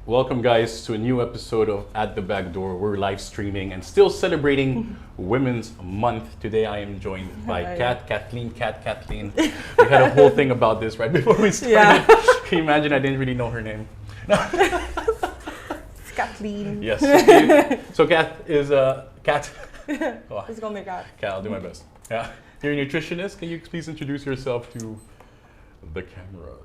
Welcome, guys, to a new episode of At the Backdoor. We're live streaming and still celebrating Women's Month. Today, I am joined by Kathleen. Kathleen. We had a whole thing about this right before we started. Yeah. Can you imagine? I didn't really know her name. It's Kathleen. Yes. So, Kath is Kath. Oh, It's gonna be Kath. Kath, I'll do my best. Yeah. You're a nutritionist. Can you please introduce yourself to the cameras?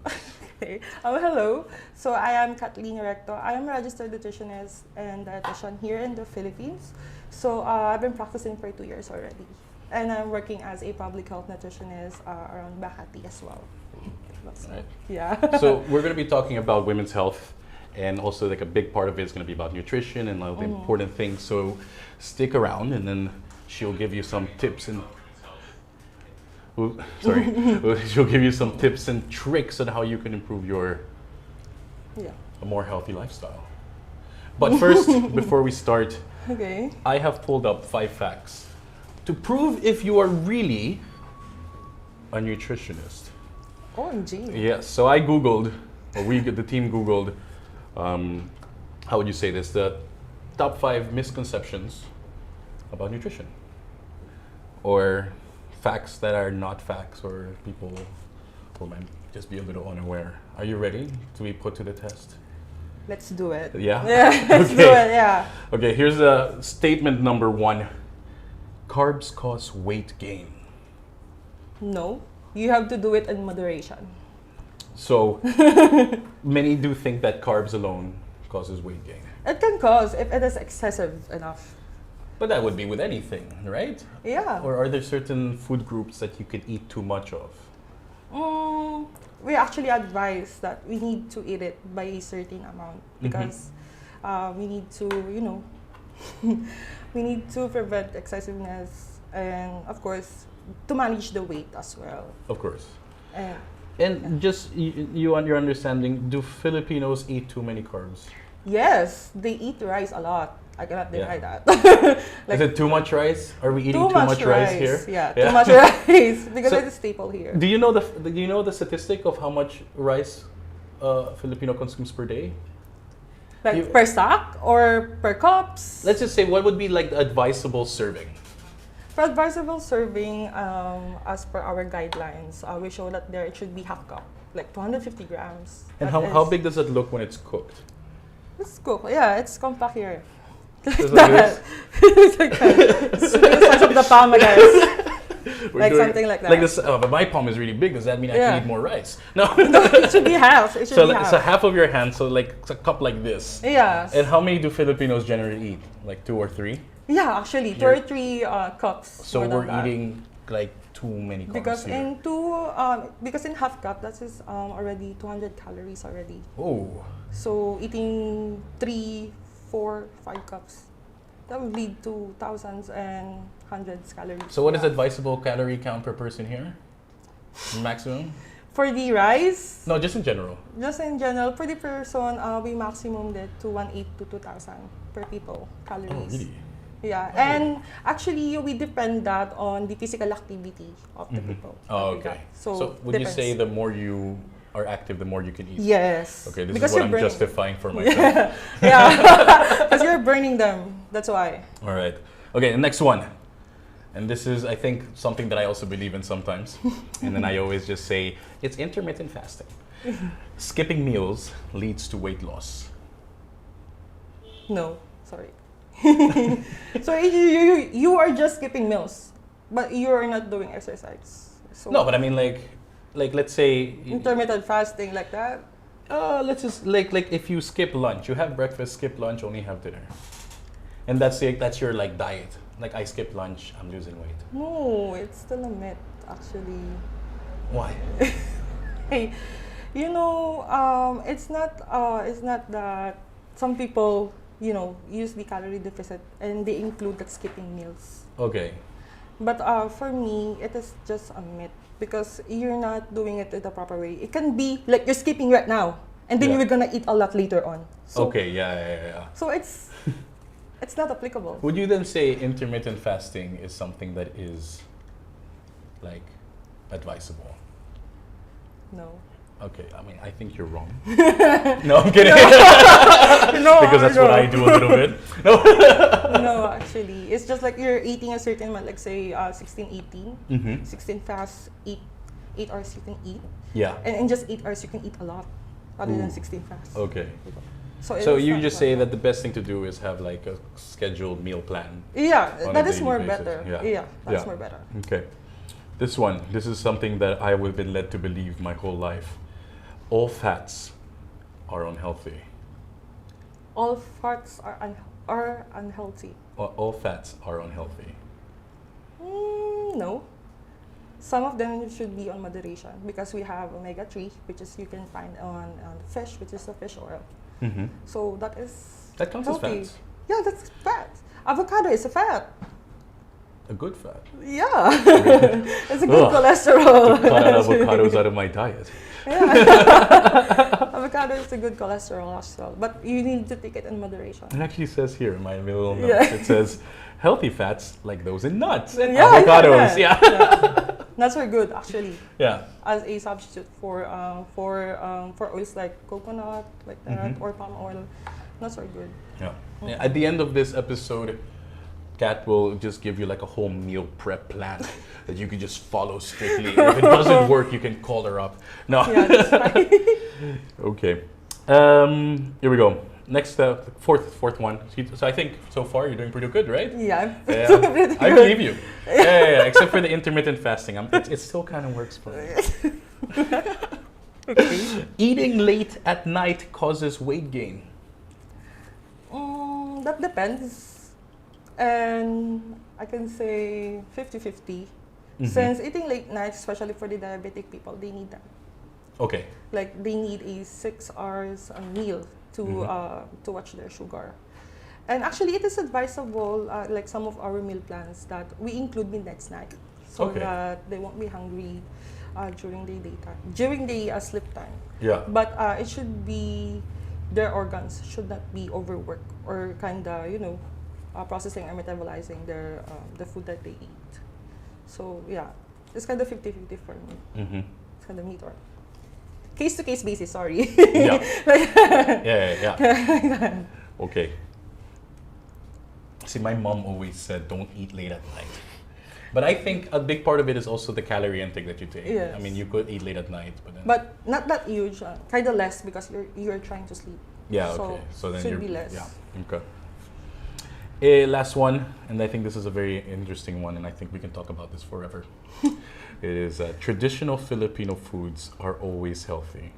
Okay. Hello. So I am Kath Recto. I am a registered nutritionist and dietitian here in the Philippines. So I've been practicing for 2 years already. And I'm working as a public health nutritionist around Makati as well. Right. Yeah. So we're going to be talking about women's health, and also like a big part of it is going to be about nutrition and all the important things. So stick around, and then she'll give you some tips and she'll give you some tips and tricks on how you can improve your a more healthy lifestyle. But first, before we start, Okay. I have pulled up 5 facts to prove if you are really a nutritionist. OMG. Yes, so I Googled, or the team Googled, how would you say this? The top 5 misconceptions about nutrition. Or facts that are not facts, or people who might just be a little unaware. Are you ready to be put to the test? Let's do it. Yeah? Yeah, let's do it, yeah. Okay, here's statement number 1. Carbs cause weight gain. No. You have to do it in moderation. So, many do think that carbs alone causes weight gain. It can cause if it is excessive enough. But that would be with anything, right? Yeah. Or are there certain food groups that you could eat too much of? We actually advise that we need to eat it by a certain amount because we need to, we need to prevent excessiveness and, of course, to manage the weight as well. Of course. And just you on your understanding, do Filipinos eat too many carbs? yes, they eat rice a lot. I cannot deny that. Is it too much rice? Are we eating too much rice here? Yeah, too much rice because So, it's a staple here. Do you know the statistic of how much rice Filipino consumes per day? Like per sack or per cups? Let's just say, what would be like the advisable serving? For advisable serving, as per our guidelines, we show that it should be half cup, like 250 grams. And That how is- big does it look when it's cooked? It's cooked. Yeah, it's compact here. Just like That. It's like that. It's the size of the palm, I guess. We're Like doing- something like that. Like this, but my palm is really big. Does that mean I Yeah. can eat more rice? No. No, it should be half. It should So be it's half. a half of your hand, so like it's a cup like this. Yeah. And how many do Filipinos generally eat? Like 2 or 3? Yeah, actually, 2 or 3 cups. So more than we're that. eating like too many carbs Because here. because in half cup that is already 200 calories already. Oh, So eating 3, 4, 5 cups, that would lead to thousands and hundreds calories. so what is Yeah. advisable calorie count per person here? Maximum? For the rice, No, just in general. just in general, for the person, we maximum that to 1.8 to 2,000 per people calories. Oh, really? Yeah, Oh. and actually we depend that on the physical activity of the people. Oh, Like okay. that. So would you depends. say the more you are active, the more you can eat? Yes. Okay, this Because is what you're I'm burning. justifying for myself. Yeah, yeah. Because you're burning them. That's why. All right. Okay, the next one. And this is, I think, something that I also believe in sometimes. And then I always just say, it's intermittent fasting. Skipping meals leads to weight loss. No, sorry. So you are just skipping meals, but you are not doing exercise. So No, but I mean, like let's say, intermittent fasting like that. let's just like if you skip lunch, you have breakfast, skip lunch, only have dinner, and that's your like diet. Like I skip lunch, I'm losing weight. No, it's still a myth actually. Why? Hey, it's not that some people use the calorie deficit and they include that skipping meals. Okay. But for me, it is just a myth because you're not doing it in the proper way. It can be like you're skipping right now, and then Yeah. you're gonna eat a lot later on. So, Okay. Yeah. So it's not applicable. Would you then say intermittent fasting is something that is like advisable? No. Okay, I mean, I think you're wrong. No, I'm kidding. No, Because that's what I do a little bit. No. No, actually, it's just like you're eating a certain amount, like say 16, 18. Mm-hmm. 16 fast, 8 hours you can eat. Yeah. And in just 8 hours you can eat a lot, other than Ooh. 16 fast. Okay. So So it's you not just bad. say that the best thing to do is have like a scheduled meal plan. Yeah, on that a is daily more basis. better. Yeah. Yeah, that's Yeah. more better. Okay. This is something that I have been led to believe my whole life. All fats are unhealthy. All fats are unhealthy. All fats are unhealthy. No. Some of them should be on moderation because we have omega-3, which is you can find on fish, which is the fish oil. Mm-hmm. So that is That counts as healthy. fats. Yeah, that's fat. Avocado is a fat. A good fat. Yeah. It's a good Ugh. cholesterol. To cut out avocados out of my diet. Yeah. Avocado is a good cholesterol as well, but you need to take it in moderation. It actually says here in my little notes, Yeah. it says healthy fats like those in nuts and Yeah, avocados. Yeah. Yeah. Nuts are good actually Yeah. as a substitute for oils like coconut, like that, or palm oil. Nuts are good. Yeah. Yeah. At the end of this episode, Kat will just give you like a whole meal prep plan that you can just follow strictly. If it doesn't work, you can call her up. No. Yeah, that's fine. Okay. Here we go. Next, fourth one. So I think so far you're doing pretty good, right? Yeah, Yeah, pretty I good. believe you. Yeah. Except for the intermittent fasting, it still kind of works for me. Okay. Eating late at night causes weight gain. That depends. And I can say 50-50. Since eating late nights, especially for the diabetic people, they need that. Okay. Like they need a 6 hours a meal to watch their sugar. And actually, it is advisable, like some of our meal plans, that we include midnight snack so Okay. that they won't be hungry during the daytime, during the sleep time. Yeah. But it should be, their organs should not be overworked or kind of, processing or metabolizing the food that they eat. So yeah, it's kind of 50-50 for me. Mm-hmm. It's kind of meat or case-to-case basis, sorry. Yeah. Yeah. Okay. See, my mom always said, don't eat late at night. But I think a big part of it is also the calorie intake that you take. Yes. I mean, you could eat late at night, but then... But not that huge, kind of less because you're trying to sleep. Yeah, So, okay. So then should you're... be less. Yeah, okay. Last one, and I think this is a very interesting one, and I think we can talk about this forever. It is traditional Filipino foods are always healthy.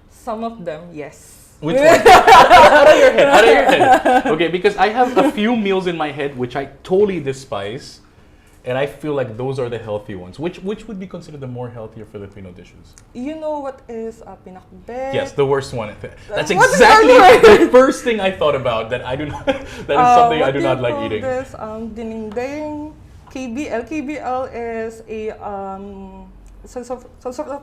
Some of them, yes. Which one? Out of your head. Out of your head. Okay, because I have a few meals in my head which I totally despise, and I feel like those are the healthy ones. Which would be considered the more healthier Filipino dishes? You know what is pinakbet? Yes, the worst one. That's What is exactly that the first thing I thought about. That I do not. That is something I do not like eating. This dinding. KBL is a some sort of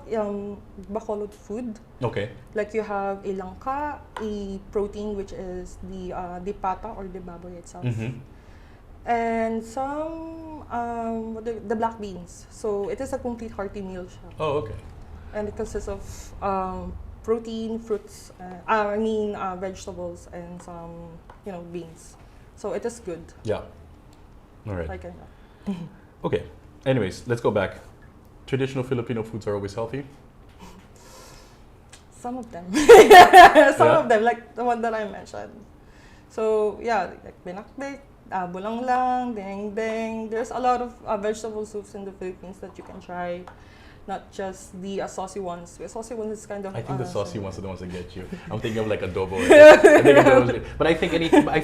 bacolod food. Okay. Like you have a langka, a protein which is the pata or the baboy itself, and some the black beans. So it is a complete hearty meal siya. Oh, okay. And it consists of protein, fruits, vegetables, and some beans. So it is good. Yeah. All right. Like Okay. Anyways, let's go back. Traditional Filipino foods are always healthy. some of them, some of them, like the one that I mentioned. So yeah, like pinakbet, bulang lang, ding. There's a lot of vegetable soups in the Philippines that you can try. Not just the saucy ones. The saucy ones is kind of. I think the saucy ones are the ones that get you. I'm thinking of like adobo. But I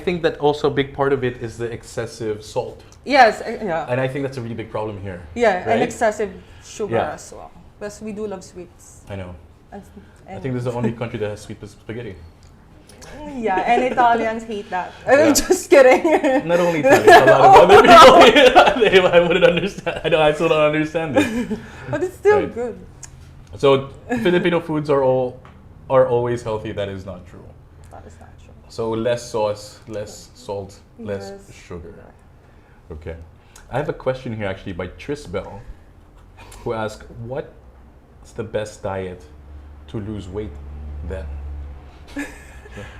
think that also a big part of it is the excessive salt. Yes, yeah. And I think that's a really big problem here. Yeah, right? and excessive sugar Yeah. as well. Because we do love sweets. I know. And I think this is the only country that has sweet spaghetti. Yeah, and Italians hate that. Yeah. Just kidding. Not only Italians, a lot of other people. I wouldn't understand. I still don't understand it. But it's still Right. good. So Filipino foods are always healthy. That is not true. That is not true. So less sauce, less salt, less Yes. sugar. Okay. I have a question here actually by Trisbell, who asked, what's the best diet for to lose weight then?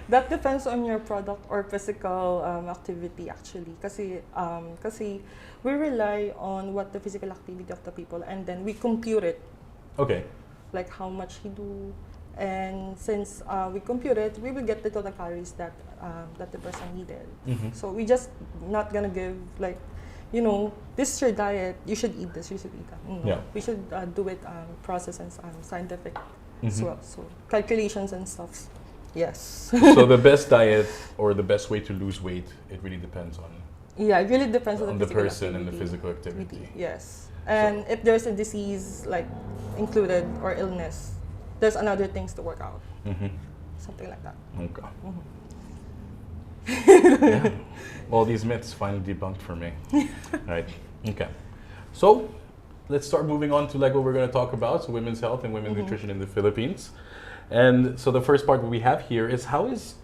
That depends on your product or physical activity actually. Kasi we rely on what the physical activity of the people and then we compute it. Okay. Like how much he do. And since we compute it, we will get the total calories that that the person needed. So we just not gonna give like, this is your diet, you should eat this, you should eat that. No. Yeah. We should do it process and scientific as well. So calculations and stuff. Yes. So the best diet or the best way to lose weight, it really depends on Yeah, it really depends on the physical person and the activity. physical activity. Yes. And if there's a disease like included or illness, there's another things to work out. Something like that. Okay. Yeah. All these myths finally debunked for me. Right. Okay. So let's start moving on to like what we're going to talk about, so women's health and women's nutrition in the Philippines. And so the first part we have here is how is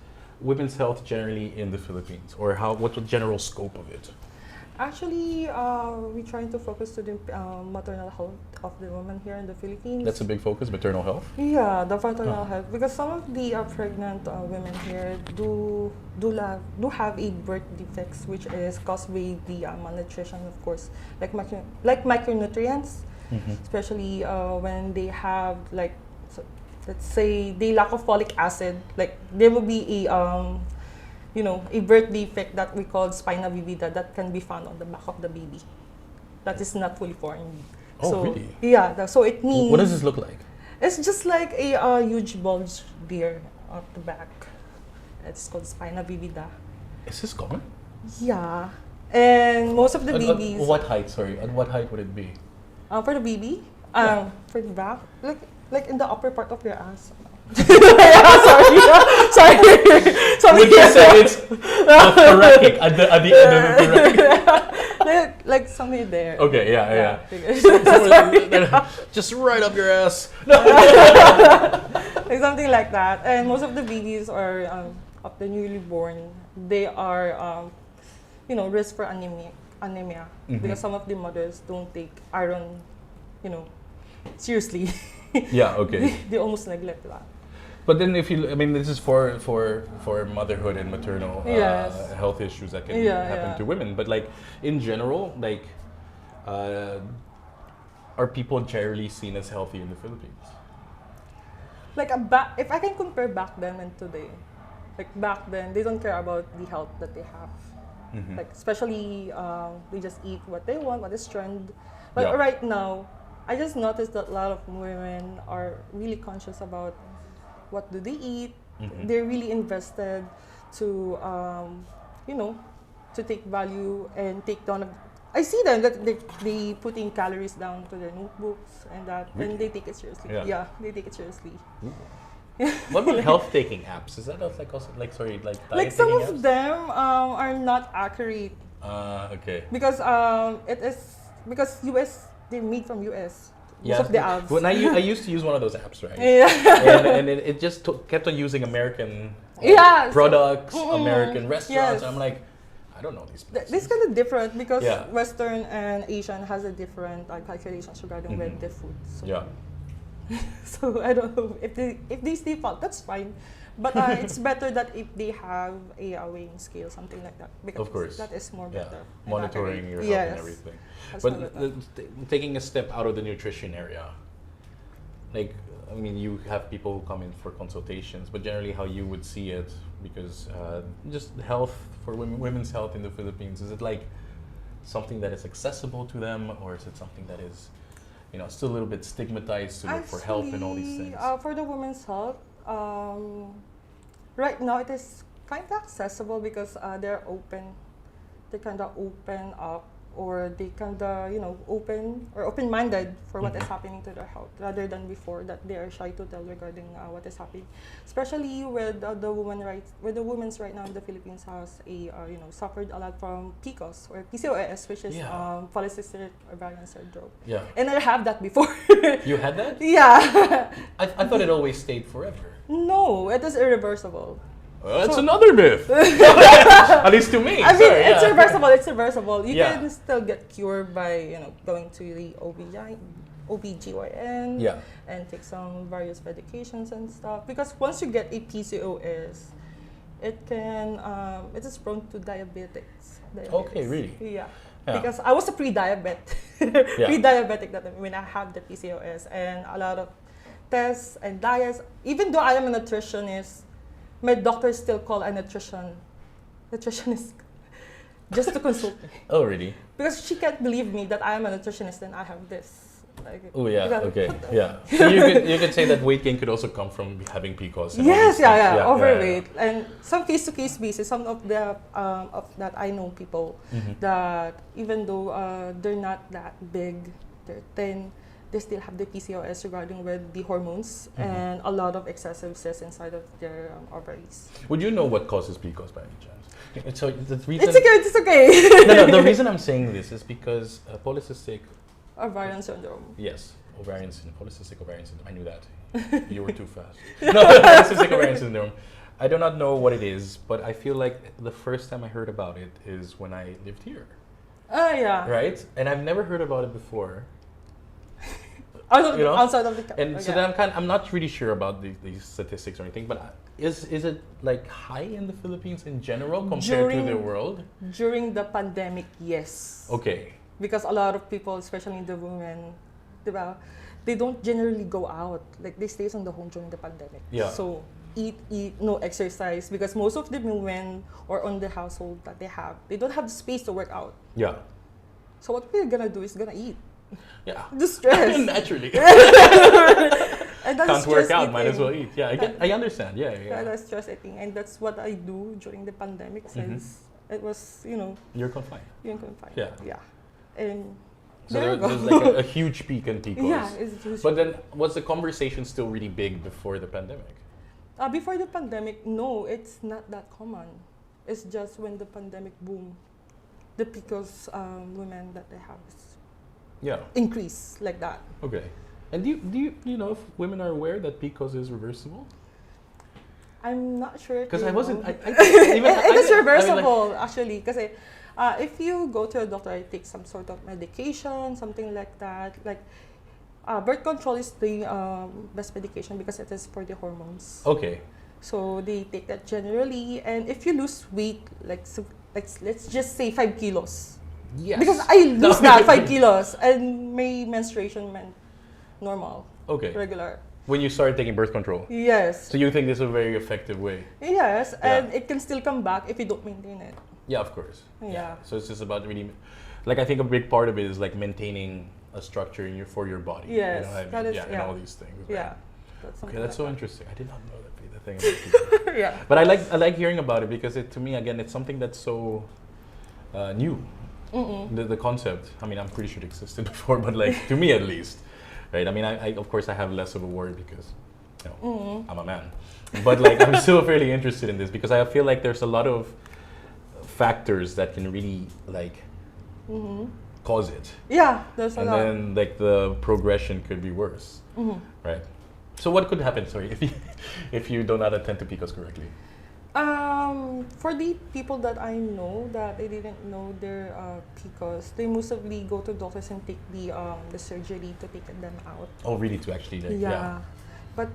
women's health generally in the Philippines, or what's the general scope of it? Actually, we're trying to focus to the maternal health of the women here in the Philippines. That's a big focus, maternal health. Yeah, the maternal health, because some of the pregnant women here do have a birth defects, which is caused by the malnutrition, of course, like micronutrients, especially when they have like, let's say they lack of folic acid, like there will be a a birth defect that we call spina bifida that can be found on the back of the baby. That is not fully formed. Oh, so, really? Yeah, so it means... What does this look like? It's just like a huge bulge there at the back. It's called spina bifida. Is this common? Yeah. And most of the babies... What height, sorry? At what height would it be? For the baby? Yeah. For the back? Like in the upper part of your ass. Sorry. Would you say it's the thoracic at the end of the thoracic? like somewhere there. Okay, yeah. Yeah. Just right up your ass. Like something like that. And most of the babies are of the newly born. They are, risk for anemia because some of the mothers don't take iron, seriously. Yeah. Okay. They almost neglect that. But then, this is for motherhood and maternal Yes. health issues that can Yeah, happen yeah. to women. But like in general, like, are people generally seen as healthy in the Philippines? Like if I can compare back then and today, like back then they don't care about the health that they have. Like especially they just eat what they want, what is trend. But Yeah. right now, I just noticed that a lot of women are really conscious about what do they eat. They're really invested to, to take value and take down. I see them that they putting calories down to their notebooks and that, and they take it seriously. Yeah. They take it seriously. What about health taking apps? Is that like also like diet Like some taking of apps? them are not accurate Okay. because because US, they're made from US. Most of the apps. When I used to use one of those apps, right? Yeah. and it just kept on using American Yeah, products, so- American restaurants. Yes. I'm like, I don't know these places. This kind of different because Yeah. Western and Asian has a different calculations regarding with the food. So, Yeah. so I don't know if they stay fault, that's fine. But it's better that if they have a weighing scale, something like that, because Of course. that is more Yeah. better. and Monitoring accurate. your health and Yes. everything. That's But more better. taking a step out of the nutrition area, like, you have people who come in for consultations, but generally how you would see it, because just health for women's health in the Philippines, is it like something that is accessible to them, or is it something that is, still a little bit stigmatized to look for help and all these things? For the women's health, right now it is kind of accessible because they're open. They kind of open up, or they kind of open-minded for what is happening to their health, rather than before that they are shy to tell regarding what is happening. Especially with the women's right now in the Philippines has suffered a lot from PCOS or PCOS, which is Yeah. polycystic ovarian syndrome. Yeah. And I have that before. You had that? Yeah. I thought it always stayed forever. No, it is irreversible. Well, that's another myth. At least to me. I mean, Sorry, it's reversible. You Yeah. can still get cured by going to the OB/GYN. OBGYN Yeah. and take some various medications and stuff. Because once you get a PCOS, it is prone to diabetes. Okay, really? Yeah. Yeah. Because I was a pre-diabetic, pre-diabetic that when I have the PCOS, and a lot of tests and diets. Even though I am a nutritionist, my doctor still call a nutritionist just to consult me. Oh, really? Because she can't believe me that I am a nutritionist and I have this. Like, Oh, yeah. because- Okay. Yeah. So you could say that weight gain could also come from having PCOS. And all Yes, these things. overweight, and some case-to-case basis. Some of that I know people that even though they're not that big, they're thin, they still have the PCOS regarding with the hormones and a lot of excessive cysts inside of their ovaries. Would you know what causes PCOS by any chance? So the reason. It's okay. No, the reason I'm saying this is because polycystic. Ovarian syndrome. Yes, polycystic ovarian syndrome. I knew that. You were too fast. No, polycystic ovarian syndrome. I do not know what it is, but I feel like the first time I heard about it is when I lived here. Oh yeah. Right? And I've never heard about it before. Outside of the And so then I'm not really sure about these statistics or anything, but is it like high in the Philippines in general compared to the world? During the pandemic, yes. Okay. Because a lot of people, especially the women, diba, they don't generally go out. Like they stay on the home during the pandemic. Yeah. So eat, no exercise, because most of the women or on the household that they don't have the space to work out. Yeah. So what we're gonna do is gonna eat. Yeah. The stress. Naturally. And that's Can't work stress out, eating. might as well eat. Yeah, I understand. Yeah. That's stress eating, and that's what I do during the pandemic since it was, You're confined. you're confined. Yeah. Yeah. And So there you there's go. like a huge peak in PCOS. Yeah, it's huge. But then, was the conversation still really big before the pandemic? Before the pandemic, no, it's not that common. It's just when the pandemic boom, the PCOS women that they have Yeah. increase like that. Okay. And do you know if women are aware that PCOS is reversible? I'm not sure. Because I wasn't. It is reversible, actually. Because if you go to a doctor, I take some sort of medication, something like that. Like birth control is the best medication because it is for the hormones. Okay. So they take that generally, and if you lose weight, let's just say 5 kilos. Yes. Because I lose that 5 kilos, and my menstruation went normal, Okay. regular. When you started taking birth control. Yes. So you think this is a very effective way? Yes, Yeah. and it can still come back if you don't maintain it. Yeah, of course. Yeah. So it's just about really, like I think a big part of it is like maintaining a structure for your body. Yes, You know what I mean? that is- and yeah. all these things. Yeah. Right? That's Okay, something that's so like interesting. I did not know that the thing about PCOS. that. Yeah. But I like hearing about it because to me again it's something that's so new. The concept. I mean, I'm pretty sure it existed before, but like to me at least, right? I mean, I of course I have less of a worry because I'm a man, but like I'm still fairly interested in this because I feel like there's a lot of factors that can really like cause it, Yeah, there's a and lot. then like the progression could be worse, right? So what could happen? Sorry, if you do not attend to PCOS correctly. For the people that I know that they didn't know their PCOS, they mostly go to doctors and take the surgery to take them out. Oh, really? To actually like Yeah. But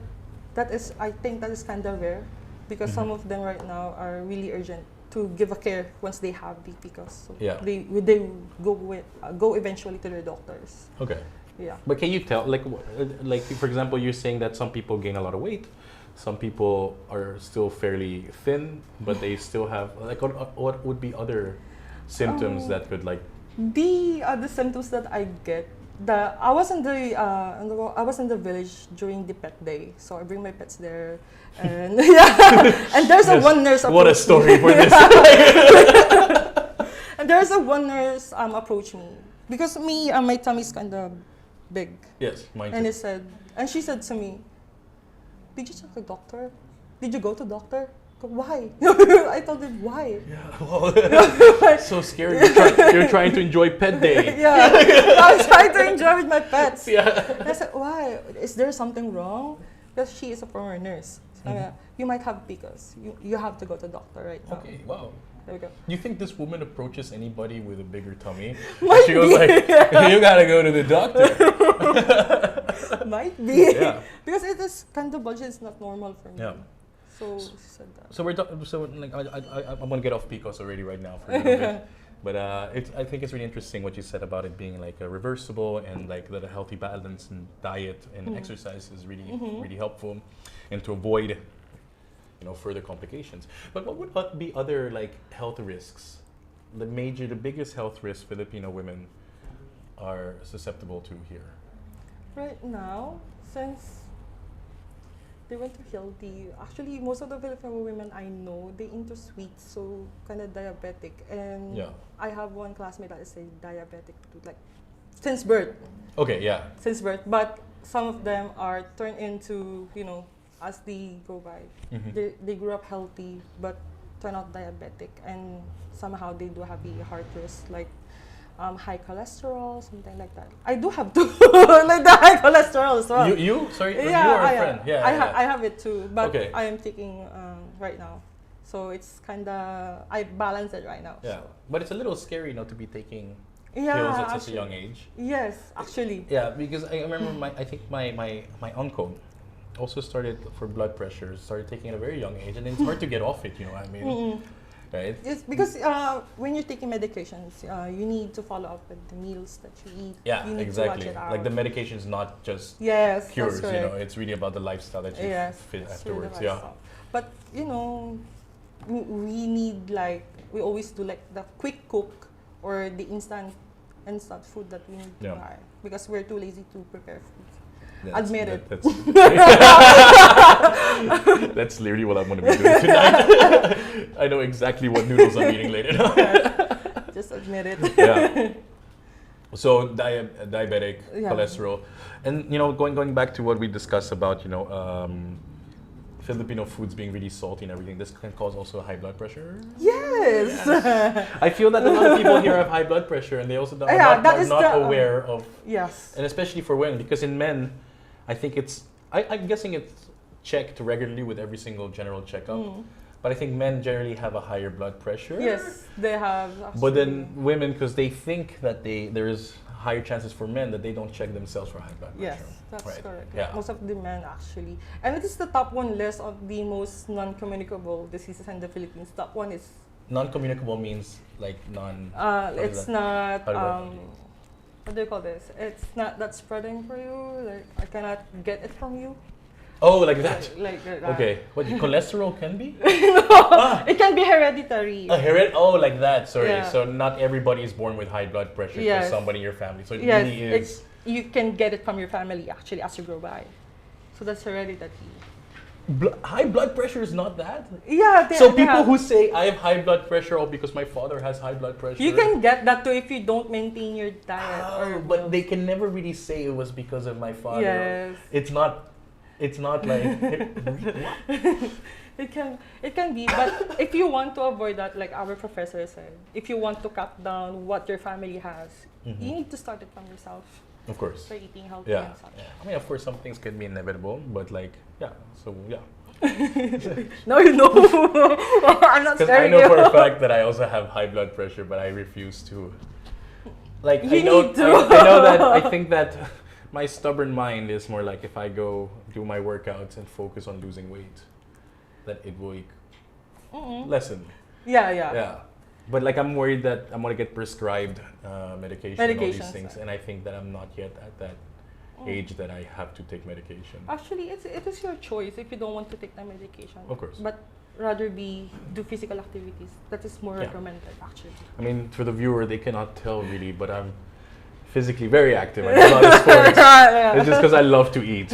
I think that is kind of rare because some of them right now are really urgent to give a care once they have the PCOS. So Yeah. they go eventually to their doctors. Okay. Yeah. But can you tell, like for example, you're saying that some people gain a lot of weight, some people are still fairly thin, but they still have like what would be other symptoms that could like The symptoms that I get, I was in the village during the pet day, so I bring my pets there, and and there's a one nurse. What a story for this! And there's a one nurse approach me because my tummy's kind of big, Yes, mine and too. she said to me, "Did you check the doctor? Did you go to doctor? Why?" I told him why. Yeah, well, so scary. You're trying to enjoy pet day. Yeah, I was trying to enjoy with my pets. Yeah. And I said, "Why? Is there something wrong?" Because she is a former nurse. So, you might have PCOS. You have to go to doctor right now. Okay. Wow. There we go. Do you think this woman approaches anybody with a bigger tummy? Might She goes be. like, you gotta go to the doctor. Might be. Yeah. Because it is kind of bulgy. It's not normal for me. Yeah. So she said that. So I'm gonna get off PCOS already right now for a little bit. But I think it's really interesting what you said about it being like a reversible and like that a healthy balance in diet and exercise is really helpful, and to avoid further complications. But what would be other like health risks? The biggest health risks Filipino women are susceptible to here. Right now, since they went to healthy, actually most of the Filipino women I know, they into sweets, so kind of diabetic. And Yeah. I have one classmate that is a diabetic too, like since birth. Okay, yeah. Since birth, but some of them are turned into, as they go by. They grew up healthy, but turn out diabetic, and somehow they do have a heart risk, like high cholesterol, something like that. I do have too, like the high cholesterol as well. You? Sorry, Yeah, you or a I friend? have. Yeah, I have it too, but Okay. I am taking right now, so it's kind of I balance it right now. Yeah, So. but it's a little scary not to be taking Yeah, pills at such a actually. young age. Yes, actually. Yeah, because I remember my uncle also started for blood pressure, started taking it at a very young age, and then it's hard to get off it, you know what I mean? Right? Yes, because when you're taking medications, you need to follow up with the meals that you eat. Yeah, you need exactly. To watch it out. Like the medication is not just yes, cures, that's you know, correct. it's really about the lifestyle that you Yes, fit that's really afterwards. the Yeah. lifestyle. But we need we always do like the quick cook or the instant food that we need to Yeah. buy because we're too lazy to prepare food. That's- Admit it. That's literally what I'm going to be doing tonight. I know exactly what noodles I'm eating later. Just admit it. Yeah. So diabetic, Yeah. cholesterol, and going back to what we discussed about Filipino foods being really salty and everything. This can cause also high blood pressure. Yes. I feel that a lot of people here have high blood pressure, and they also are Yeah, not, that are is not the, aware of. Yes. And especially for women, because in men, I think I'm guessing it's checked regularly with every single general checkup. But I think men generally have a higher blood pressure. Yes, they have. But then women, because they think that there is higher chances for men that they don't check themselves for high blood pressure. Yes, that's Right. correct. Yeah. Most of the men actually. And it is the top one list of the most non-communicable diseases in the Philippines. Top one is Non-communicable means like non. it's not How do what do you call this? It's not that spreading for you. Like I cannot get it from you. Oh, like that. Like that. Okay. What cholesterol can be? It can be hereditary. Oh, like that. Sorry. Yeah. So not everybody is born with high blood pressure. Yes. There's somebody in your family. So it Yes, really is. you can get it from your family actually as you grow by. So that's hereditary. High blood pressure is not that. Yeah. So people who say I have high blood pressure, or because my father has high blood pressure. you can get that too if you don't maintain your diet. Oh, but they can never really say it was because of my father. Yes. It's not like. It can be, but if you want to avoid that, like our professor said, if you want to cut down what your family has, you need to start it from yourself. Of course. By eating healthy Yeah. and such. I mean, of course, some things can be inevitable, but like, yeah. So yeah. No, I'm not Because I scaring know you. for a fact that I also have high blood pressure, but I refuse to. Like You I know, need to. I know that I think that my stubborn mind is more like if I go do my workouts and focus on losing weight, that it will lessen. Yeah. Yeah. But like I'm worried that I'm gonna get prescribed medication and all these Medications. things, and I think that I'm not yet at that age that I have to take medication. Actually, it is your choice if you don't want to take the medication. Of course. But rather do physical activities. That is more Yeah. recommended actually. I mean, for the viewer, they cannot tell really, but I'm physically very active. I do a lot of sports. Yeah. It's just because I love to eat,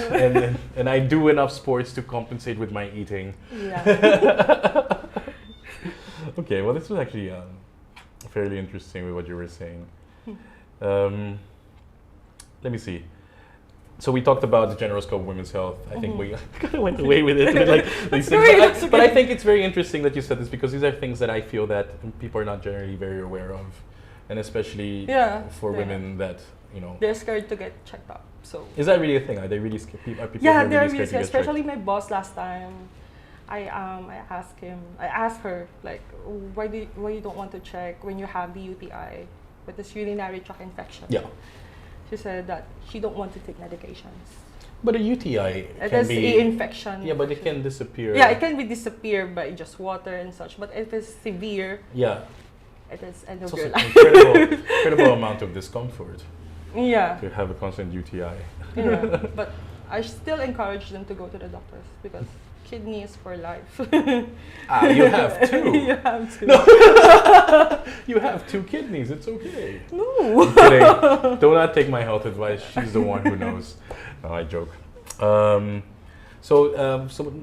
and I do enough sports to compensate with my eating. Yeah. Okay, well, this was actually fairly interesting with what you were saying. Let me see. So we talked about the general scope of women's health. I think we kind of went away with it. With like these things. That's But I okay. think it's very interesting that you said this because these are things that I feel that people are not generally very aware of, and especially for Yeah. women that They're scared to get checked up. So Is that really a thing? Are they really scared? Are people yeah, here they're really really scared to scared. get checked? Especially my boss last time. I asked her like, why you don't want to check when you have the UTI, with this urinary tract infection. Yeah. She said that she don't want to take medications. But a UTI It can is be... a infection. Yeah, but it can disappear. Yeah, it can be disappear by just water and such. But if it's severe, Yeah. it is end It's of also your an life. incredible amount of discomfort Yeah. to have a constant UTI. Yeah. But I still encourage them to go to the doctors because kidney is for life. You have two. You have to. You have two kidneys. It's okay. No. I'm kidding. Do not take my health advice. She's the one who knows. No, I joke. So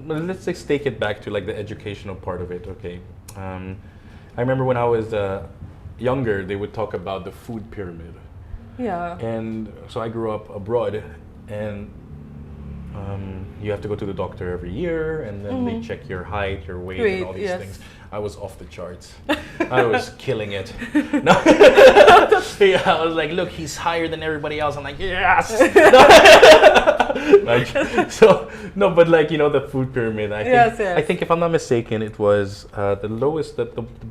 let's just take it back to like the educational part of it. Okay. I remember when I was younger, they would talk about the food pyramid. Yeah. And so I grew up abroad, and you have to go to the doctor every year, and then they check your height, your weight, and all these Yes. things. I was off the charts. I was killing it. No. Yeah, I was like, look, he's higher than everybody else. I'm like, yes. Like, so no, but like, you know, the food pyramid. Yes. I think if I'm not mistaken, it was the lowest, the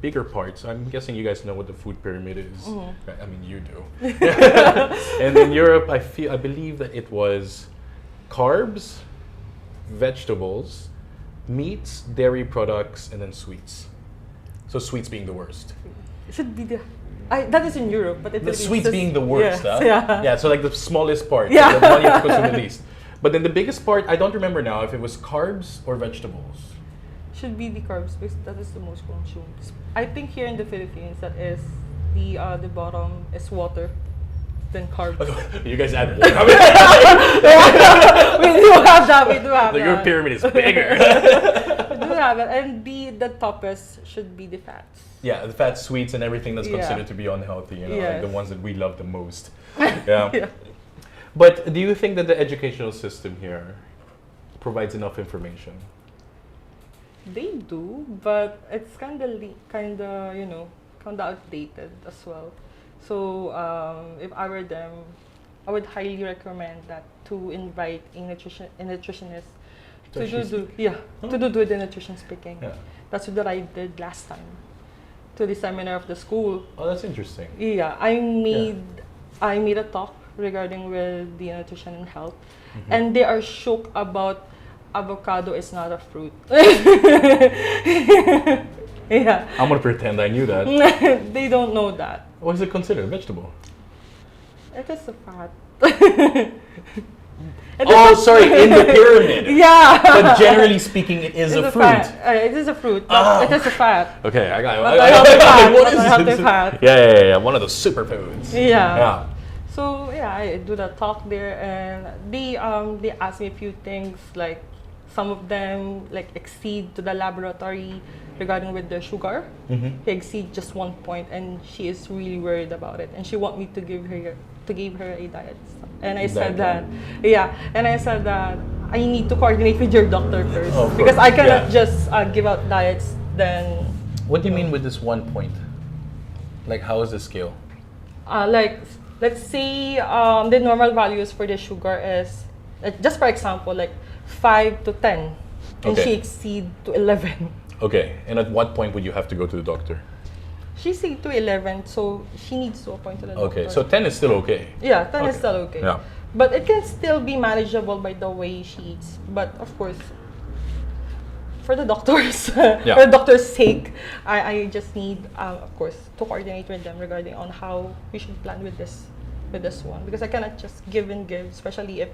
bigger parts. I'm guessing you guys know what the food pyramid is. I mean, you do. And in Europe, I believe that it was carbs, vegetables, meats, dairy products, and then sweets. So sweets being the worst. It should be that is in Europe, but The sweets being the worst. Yes, Huh? yeah. Yeah. So like the smallest part. Yeah. The one you have to consume the least. But then the biggest part, I don't remember now if it was carbs or vegetables. Should be the carbs because that is the most consumed. I think here in the Philippines, that is the bottom is water, then carbs. You guys add water. We do have that. We do have So that. your pyramid is bigger. We do have it, and the toppest should be the fats. Yeah, the fat, sweets, and everything that's Yeah. considered to be unhealthy. You know, like the Yes. ones that we love the most. Yeah. Yeah. But do you think that the educational system here provides enough information? They do, but it's kind of outdated as well. So if I were them, I would highly recommend that to invite a nutritionist to do the nutrition speaking. Yeah. That's what I did last time to the seminar of the school. Oh, that's interesting. Yeah, I made a talk regarding with the nutrition and health, and they are shocked about avocado is not a fruit. Yeah. I'm gonna pretend I knew that. They don't know that. What is it considered? A vegetable? It is a fat. Sorry, in the pyramid. Yeah. But generally speaking, it is a fruit. It is a fruit, but it is a fat. Okay, I got it. But I have the fat. What But is I have this? the fat. Yeah. One of those superfoods. Yeah. So I do the talk there, and they ask me a few things, like some of them like exceed to the laboratory regarding with their sugar. They exceed just 1 point, and she is really worried about it, and she want me to give her a diet. And I said that, and I said that I need to coordinate with your doctor first, Oh, of because course, I cannot just give out diets. Then What do you mean with this 1 point? Like, how is the scale? like let's say the normal values for the sugar is just for example like 5 to 10, and Okay. she exceed to 11. Okay, and at what point would you have to go to the doctor? She said to 11, so she needs to appoint to the doctor. Okay, so 10 is still okay. Yeah, 10 is Okay. still okay. Yeah. But it can still be manageable by the way she eats. But of course, for the doctors, Yeah. for the doctor's sake, I just need, of course, to coordinate with them regarding on how we should plan with this one, because I cannot just give and give, especially if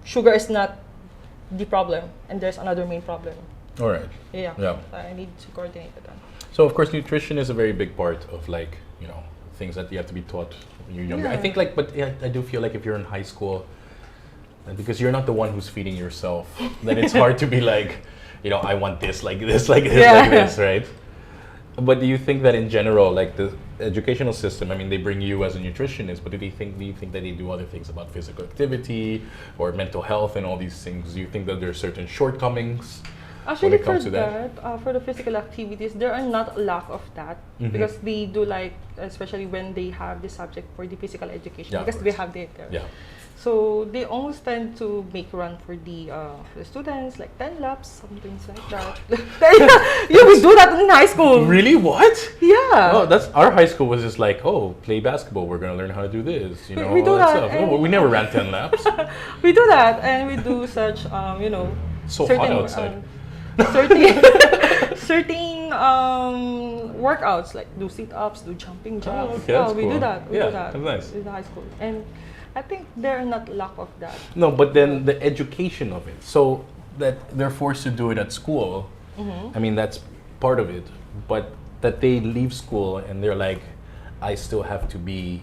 sugar is not the problem and there's another main problem. All right. Yeah. Yeah. I need to coordinate with them. So of course, nutrition is a very big part of like, you know, things that you have to be taught when you're younger. I Yeah. think like, but yeah, I do feel like if you're in high school, and because you're not the one who's feeding yourself, then it's hard to be like, you know, I want this, like this, like this, Yeah. like this, right? But do you think that in general, like the educational system, I mean, they bring you as a nutritionist, but do you think that they do other things about physical activity or mental health and all these things? Do you think that there are certain shortcomings Actually, it comes to that? for the physical activities, there are not a lack of that because they do like, especially when they have the subject for the physical education, Yeah, because of we course. have dietary. Yeah. So they almost tend to make run for the students, like 10 laps, something like that. Yeah, we do that in high school. Really? What? Yeah. Oh, that's our high school was just like, oh, play basketball. We're gonna learn how to do this. You know, We do all that that, stuff. Oh, and- we never ran 10 laps. We do that, and we do such, So hot outside. certain workouts, like do sit-ups, do jumping jacks. okay, that's we cool. do that. We Yeah, do that that's nice. in high school, and I think there are not lack of that. No, but then the education of it. So that they're forced to do it at school. I mean, that's part of it. But that they leave school and they're like, I still have to be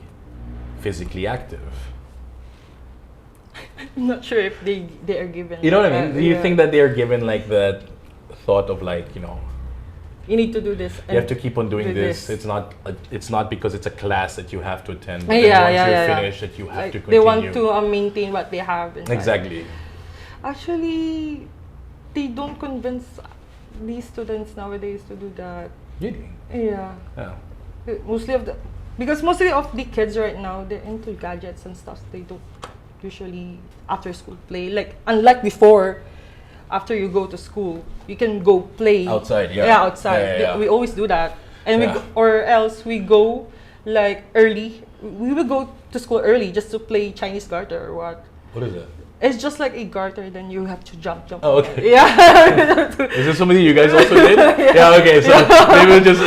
physically active. I'm not sure if they are given. You know what I mean? Do you yeah. think that they are given like that thought of like, you know, you need to do this? you have to keep on doing do this. this. It's not because it's a class that you have to attend. But Yeah, then once yeah, you're yeah. finished, that you have Like, to continue. they want to maintain what they have. Inside. Exactly. Actually, they don't convince these students nowadays to do that. Really? Yeah. Yeah. Because mostly of the kids right now, they're into gadgets and stuff. They don't usually after school play. Like unlike before, after you go to school, you can go play Outside, yeah. Yeah, outside. Yeah, yeah, yeah. We always do that, and Yeah. or else we go like early. We will go to school early just to play Chinese garter or what. What is that? It's just like a garter, then you have to jump. Oh, okay. Yeah. Is this something you guys also did? Yeah, okay, so maybe we'll just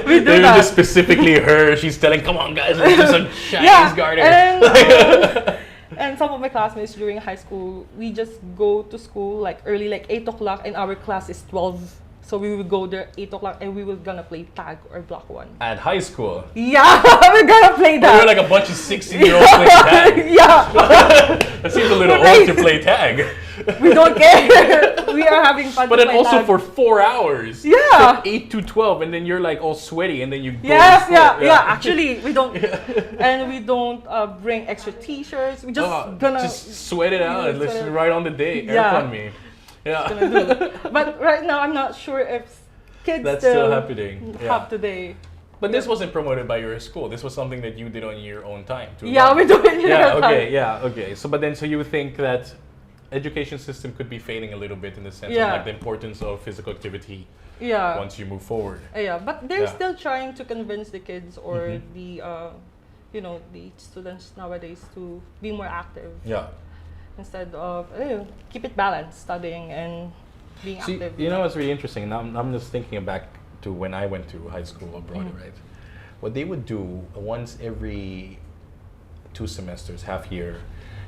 We do maybe that. just specifically her, she's telling, come on guys, let's do some Chinese Yeah, garter. and some of my classmates during high school, we just go to school like early, like 8 o'clock, and our class is 12. So we will go there 8 o'clock, and we were gonna play tag or block one. At high school. Yeah, we're gonna play We were that. like a bunch of 16-year-olds playing tag. Yeah, That seems a little We're old to play tag. we don't care. We are having fun. But to then play also tag. for 4 hours. Yeah. From 8 to 12, and then you're like all sweaty, and then you go Yes, to yeah, school. yeah. Actually, we don't, and we don't bring extra T-shirts. We just gonna just sweat it out and let's sweat it. right on the day. Yeah. Aircon me. Yeah. But right now, I'm not sure if kids That's still happening. Yeah. have today. But this wasn't promoted by your school. This was something that you did on your own time too. Yeah, right? we do it. Yeah. Okay. Yeah. Okay. So, but then, so you think that education system could be fading a little bit in the sense of Yeah. like the importance of physical activity Yeah. once you move forward. Yeah, but they're Yeah. still trying to convince the kids or the the students nowadays to be more active Yeah. instead of keep it balanced, studying and being See, active. you know what's really interesting? Now I'm just thinking back to when I went to high school abroad, right? What they would do once every 2 semesters, half year,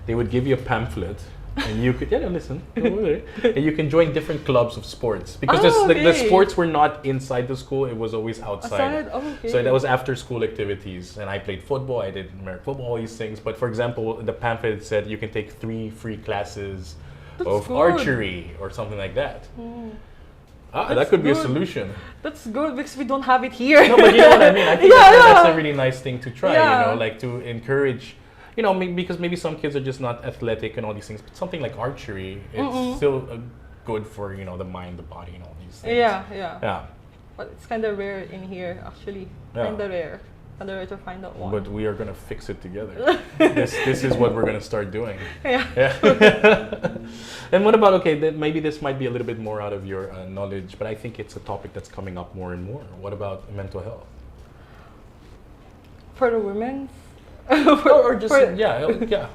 they would give you a pamphlet, and you could listen, don't worry. And you can join different clubs of sports because the okay. sports were not inside the school; it was always outside. Outside? Oh, okay. So that was after school activities, and I played football. I did American football, all these things. But for example, the pamphlet said you can take 3 free classes That's of good. archery or something like that. That That's could be a good. solution. That's good because we don't have it here. No, but you know what I mean. I think that's a really nice thing to try. Yeah. You know, like to encourage. You know, because maybe some kids are just not athletic and all these things. But something like archery, it's still good for the mind, the body, and all these things. Yeah. Yeah. But it's kind of rare in here, actually. Yeah. Kind of rare. Kind of rare to find that one. But we are gonna fix it together. this is what we're gonna start doing. yeah. And what about maybe this might be a little bit more out of your knowledge, but I think it's a topic that's coming up more and more. What about mental health? For the women. or just yeah.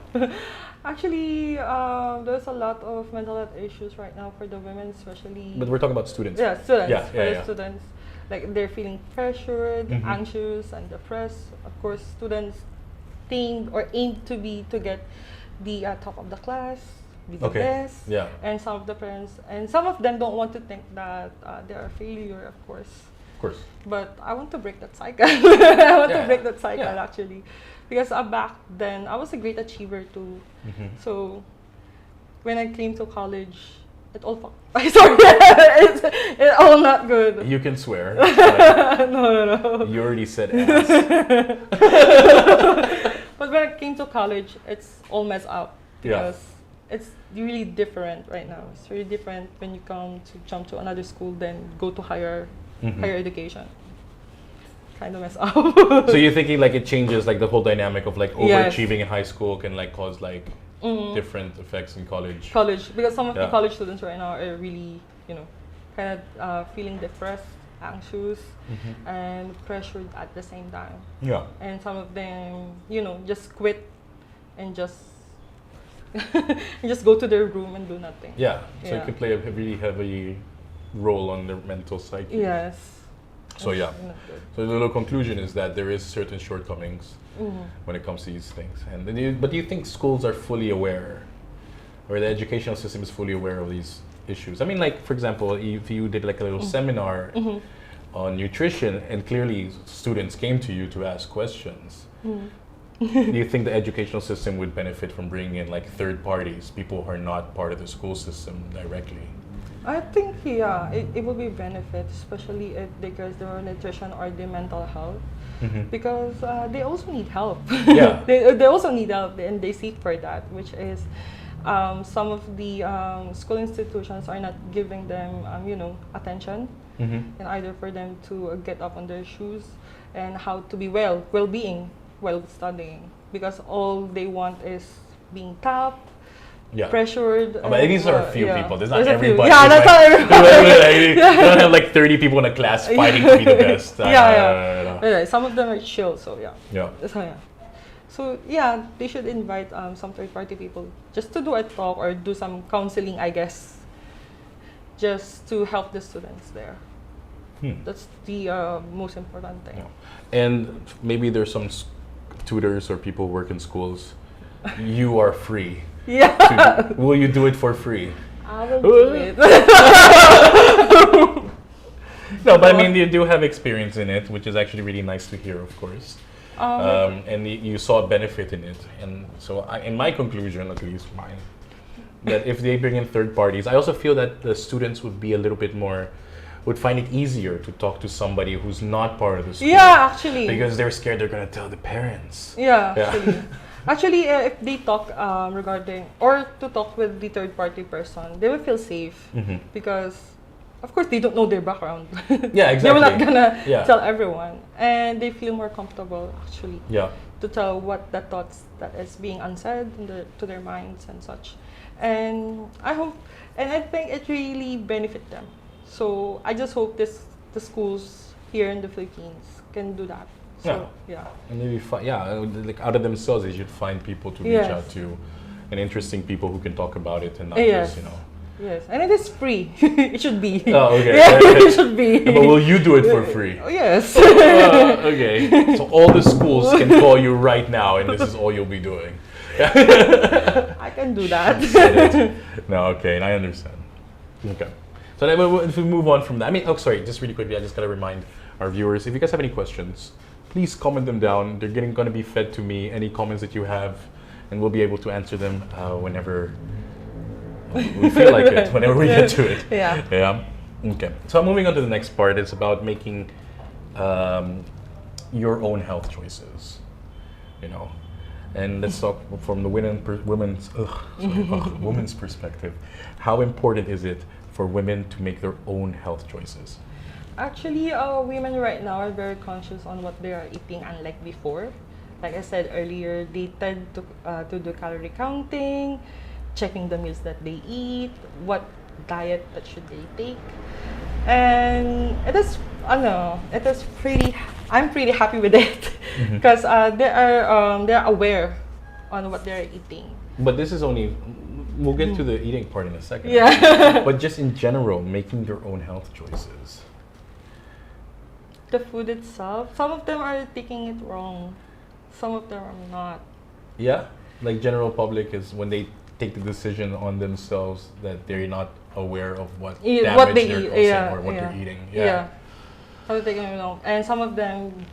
Actually, there's a lot of mental health issues right now for the women, especially. But we're talking about students. Yeah, students. Yeah, For yeah, the yeah. students, like they're feeling pressured, anxious, and depressed. Of course, students think or aim to get the top of the class, be the Okay. best. Yeah. And some of the parents and some of them don't want to think that they're a failure, of course. Of course. But I want to break that cycle. I want Yeah. to break that cycle Yeah. actually, because back then I was a great achiever too. So when I came to college, it all sorry, it's all not good. You can swear. It's fine. No. You already said ass. But when I came to college, it's all messed up Yeah. because it's really different right now. It's really different when you come to jump to another school than go to higher education. Kind of mess up. So you're thinking like it changes like the whole dynamic of like overachieving in high school can like cause like different effects in college. College, because some of the college students right now are really, kind of feeling depressed, anxious, and pressured at the same time. Yeah. And some of them, just quit and just just go to their room and do nothing. Yeah. So it can play a really heavy role on their mental psyche. Yes. So yeah. So the little conclusion is that there is certain shortcomings when it comes to these things. And then but do you think schools are fully aware, or the educational system is fully aware of these issues? I mean, like for example, if you did like a little seminar on nutrition, and clearly students came to you to ask questions. Do you think the educational system would benefit from bringing in like third parties, people who are not part of the school system directly? I think, yeah, it will be a benefit, especially if they cares their nutrition or their mental health, because they also need help. Yeah. they also need help, and they seek for that, which is some of the school institutions are not giving them, attention, and either for them to get up on their shoes and how to be well-being while studying, because all they want is being tapped, pressured. But these are a few people. There's not a few. everybody. Yeah, that's not everybody. You don't have like 30 people in a class fighting to be the best. Yeah. Some of them are chill, so yeah. Yeah. So yeah, they should invite some third-party people just to do a talk or do some counseling, I guess, just to help the students there. That's the most important thing. Yeah. And maybe there's some tutors or people who work in schools. You are free. Yeah. Will you do it for free? I will do it. No, but I mean, you do have experience in it, which is actually really nice to hear, of course. And you saw a benefit in it. And so, in my conclusion, at least mine, that if they bring in third parties, I also feel that the students would be a little bit more, would find it easier to talk to somebody who's not part of the school. Yeah, actually. Because they're scared they're going to tell the parents. Yeah, actually. Actually, if they talk regarding, or to talk with the third-party person, they will feel safe because, of course, they don't know their background. Yeah, exactly. They were not gonna tell everyone, and they feel more comfortable actually. Yeah. To tell what the thoughts that is being unsaid to their minds and such, and I hope, and I think it really benefit them. So I just hope the schools here in the Philippines can do that. So, yeah. And maybe like out of themselves, they should find people to reach out to, and interesting people who can talk about it and not just, Yes, and it is free. It should be. Oh, okay. Yeah, it should be. But will you do it for free? Oh, yes. Okay. So all the schools can call you right now, and this is all you'll be doing. I can do that. No, okay, and I understand. Okay. So then if we move on from that, sorry, just really quickly, I just gotta remind our viewers, if you guys have any questions, please comment them down. They're going to be fed to me, any comments that you have, and we'll be able to answer them whenever we feel like it, whenever we get to it. Yeah. Yeah. Okay. So moving on to the next part, it's about making your own health choices, And let's talk from the women's perspective. How important is it for women to make their own health choices? Actually, women right now are very conscious on what they are eating, unlike before. Like I said earlier, they tend to do calorie counting, checking the meals that they eat, what diet that should they take, and I'm pretty happy with it because they're aware on what they're eating. But this is only. We'll get to the eating part in a second. Yeah. But just in general, making your own health choices. The food itself, some of them are taking it wrong. Some of them are not. Yeah? Like general public is when they take the decision on themselves that they're not aware of what damage they're causing or what they're eating. Yeah. How to take it wrong. And some of them,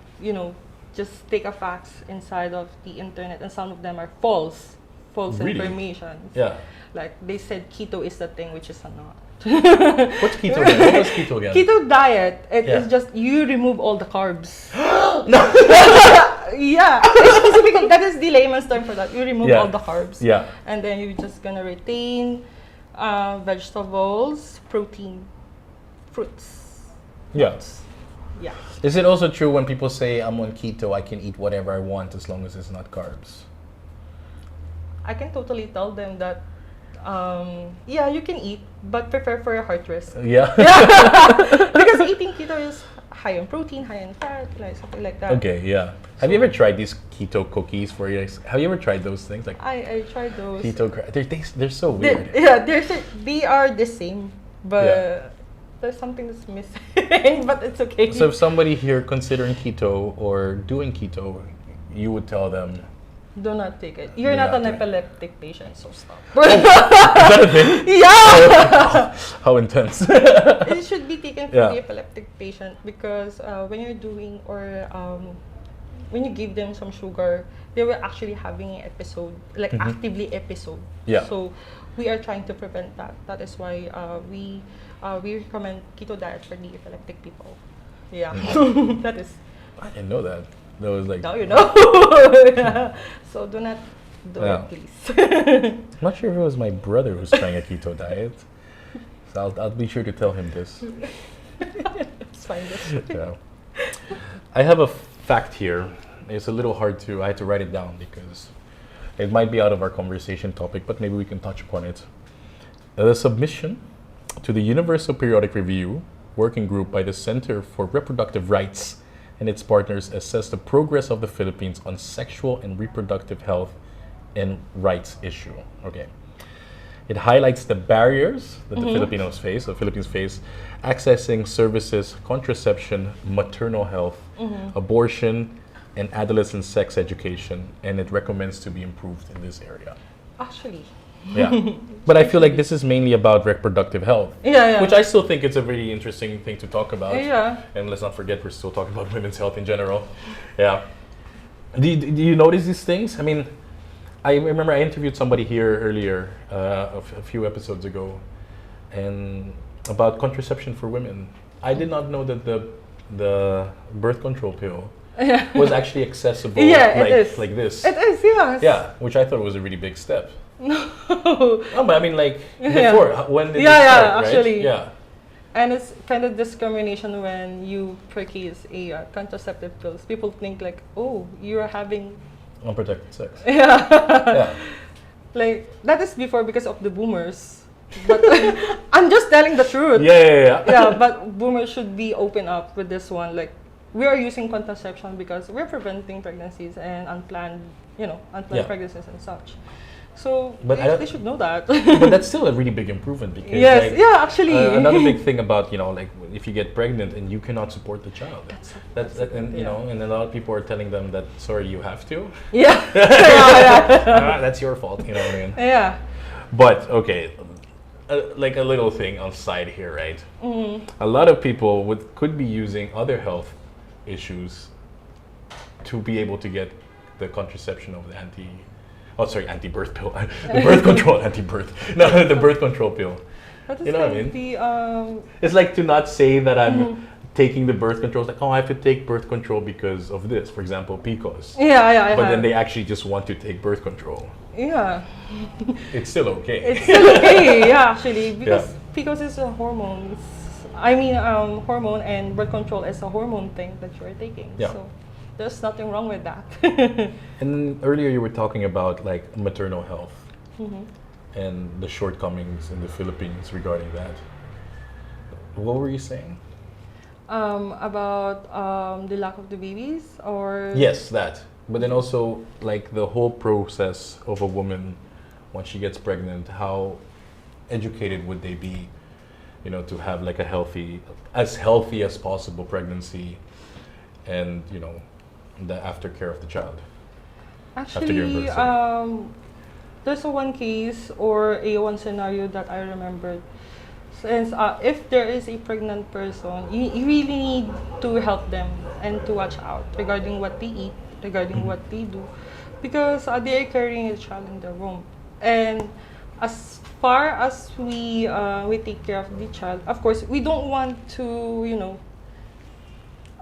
just take a facts inside of the internet, and some of them are false really? Information. Yeah. Like they said keto is the thing, which is not. What's keto again? What was keto again? Keto diet, it is just you remove all the carbs. No. Yeah, specifically, that is the layman's term for that. You remove Yeah. all the carbs. Yeah. And then you're just gonna retain vegetables, protein, fruits. Yeah. nuts. Yeah. Is it also true when people say I'm on keto, I can eat whatever I want as long as it's not carbs? I can totally tell them that, yeah, you can eat, but prepare for a heart risk. Yeah. Because eating keto is high in protein, high in fat, like something like that. Okay, yeah. Have you ever tried these keto cookies for your? Have you ever tried those things like I tried those. keto? They're so weird. They are the same, but Yeah. there's something that's missing. But it's okay. So if somebody here considering keto or doing keto, you would tell them. Do not take it. You're Do not not an do it. epileptic patient, so stop. Is that a thing? Yeah! How intense? It should be taken for Yeah. the epileptic patient because when you're doing or when you give them some sugar, they were actually having an episode, like actively episode. Yeah. So we are trying to prevent that. That is why we recommend keto diet for the epileptic people. Yeah, that is. I didn't know that. That was like. Now you know. Yeah. So do not do Yeah. it, please. I'm not sure if it was my brother who's trying a keto diet. So I'll be sure to tell him this. It's fine. Yeah. I have a fact here. It's a little hard to. I had to write it down because It might be out of our conversation topic, but maybe we can touch upon it. The submission to the Universal Periodic Review Working Group by the Center for Reproductive Rights and its partners assess the progress of the Philippines on sexual and reproductive health and rights issue. Okay. It highlights the barriers that the Philippines face, accessing services, contraception, maternal health, abortion, and adolescent sex education, and it recommends to be improved in this area. Actually. Yeah. But I feel like this is mainly about reproductive health, Yeah. which I still think it's a really interesting thing to talk about. Yeah. And let's not forget, we're still talking about women's health in general. Yeah. Do you notice these things? I mean, I remember I interviewed somebody here earlier, a few episodes ago, and about contraception for women. I did not know that the birth control pill was actually accessible Yeah, like, it is. like this. It is, yes. Yeah, which I thought was a really big step. No. No, but I mean, like, Yeah. before, when did it Yeah, start, yeah, right? actually. Yeah. And it's kind of discrimination when you purchase a contraceptive pills. People think like, oh, you're having, unprotected sex. yeah. Yeah. Like, that is before because of the boomers. But I'm just telling the truth. Yeah. Yeah, but boomers should be open up with this one. Like, we are using contraception because we're preventing pregnancies and unplanned Yeah. pregnancies and such. So But I don't- they should know that. But that's still a really big improvement because Yes, like, yeah, actually. another big thing about like if you get pregnant and you cannot support the child, that's and yeah. and a lot of people are telling them that sorry you have to. Yeah. Yeah. That's your fault, you know what I mean? Yeah. But okay, like a little thing on side here, right? A lot of people could be using other health issues to be able to get the contraception of the anti-birth pill, the birth control anti-birth, no, the birth control pill. That is You know what I like mean? It's like to not say that I'm taking the birth control. It's like, oh, I have to take birth control because of this, for example, PCOS. Yeah. But then they actually just want to take birth control. Yeah. It's still okay. It's still okay. Yeah, actually, because Yeah. PCOS is a hormone. Hormone and birth control is a hormone thing that you're taking. Yeah. So there's nothing wrong with that. And earlier you were talking about like maternal health Mm-hmm. and the shortcomings in the Philippines regarding that. What were you saying? About the lack of the babies or Yes, that. But then also like the whole process of a woman once she gets pregnant, how educated would they be, to have like as healthy as possible pregnancy and, the aftercare of the child. after giving Actually, birth, there's one case or one scenario that I remembered. Since if there is a pregnant person, you really need to help them and to watch out regarding what they eat, regarding what they do, because they are carrying a child in their womb. And as far as we take care of the child, of course, we don't want to,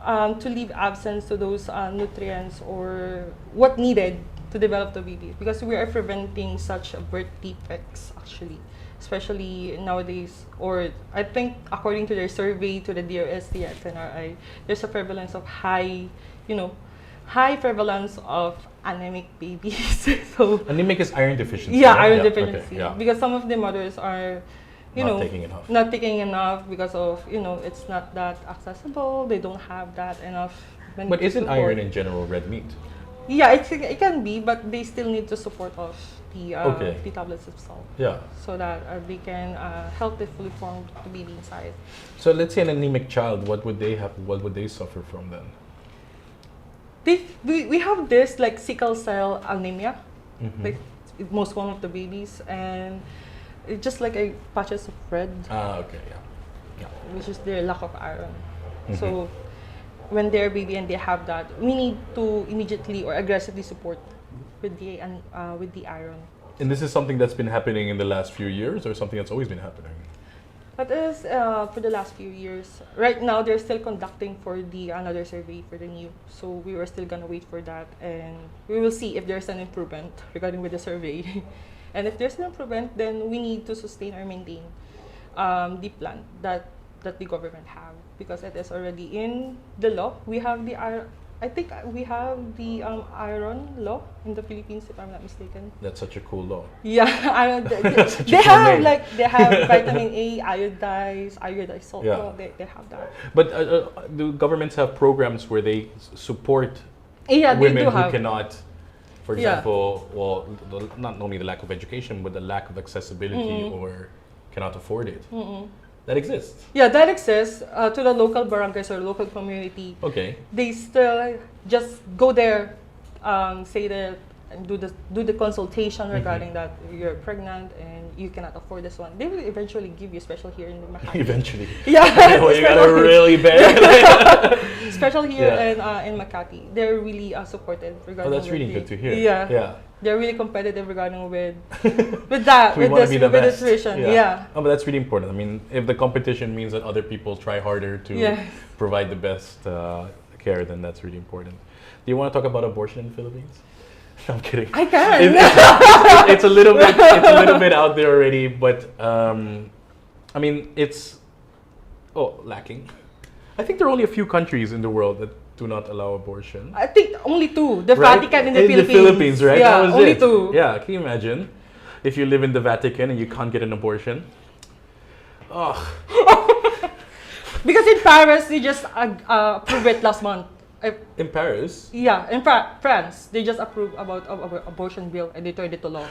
to leave absence to those nutrients or what needed to develop the baby, because we are preventing such birth defects actually, especially nowadays. Or I think according to their survey to the DOST at NRI, there's a prevalence of high prevalence of anemic babies. So Anemic is iron deficiency. yeah, right? iron Okay, deficiency, yeah. because some of the mothers are Not taking enough. not taking enough because of it's not that accessible. They don't have that enough. But isn't support. iron in general red meat? Yeah, it can be, but they still need the support of the the tablets itself, Yeah. so that they can help the fully formed baby inside. So let's say an anemic child, what would they have? What would they suffer from then? We have this like sickle cell anemia, Mhm. like most one of the babies, and it's just like a patches of red, Okay, yeah. which is their lack of iron. Mhm. So when they're baby and they have that, we need to immediately or aggressively support with the iron. And this is something that's been happening in the last few years, or something that's always been happening? That is for the last few years. Right now, they're still conducting for the another survey for the new. So we were still gonna wait for that, and we will see if there's an improvement regarding with the survey. And if there's an improvement, then we need to sustain or maintain the plan that the government have, because it is already in the law. We have the I think we have the iron law in the Philippines, if I'm not mistaken. That's such a cool law. Yeah, iron. Such a They cool have name. they have vitamin A, iodized salt. Yeah. Law, they have that. But do governments have programs where they support Yeah, they women do who have. cannot, for Yeah. example, well, not only the lack of education, but the lack of accessibility or cannot afford it? That exists. Yeah, that exists to the local barangays or local community. Okay. They still just go there, say that, and do the consultation regarding that you're pregnant and you cannot afford this one. They will eventually give you special here in the Makati. Eventually. Yeah, Well, you got a special- really bad. special here Yeah. in Makati. They're really supported regarding. Oh, that's with really the- good to hear. Yeah, Yeah. they're really competitive regarding with that We with want to this be the with best. nutrition. Yeah. Oh, but that's really important. I mean, if the competition means that other people try harder to Yes. provide the best care, then that's really important. Do you want to talk about abortion in the Philippines? No, I'm kidding. I can. It's a little bit out there already, but I mean, it's lacking. I think there are only a few countries in the world that do not allow abortion. I think only two. The Right? Vatican and the in Philippines. the Philippines, right? Yeah, That was only it. two. Yeah, can you imagine if you live in the Vatican and you can't get an abortion? Oh, Because in Paris, they just approved it last month. in Paris? Yeah, in France, they just approved about abortion bill and they turned it to law.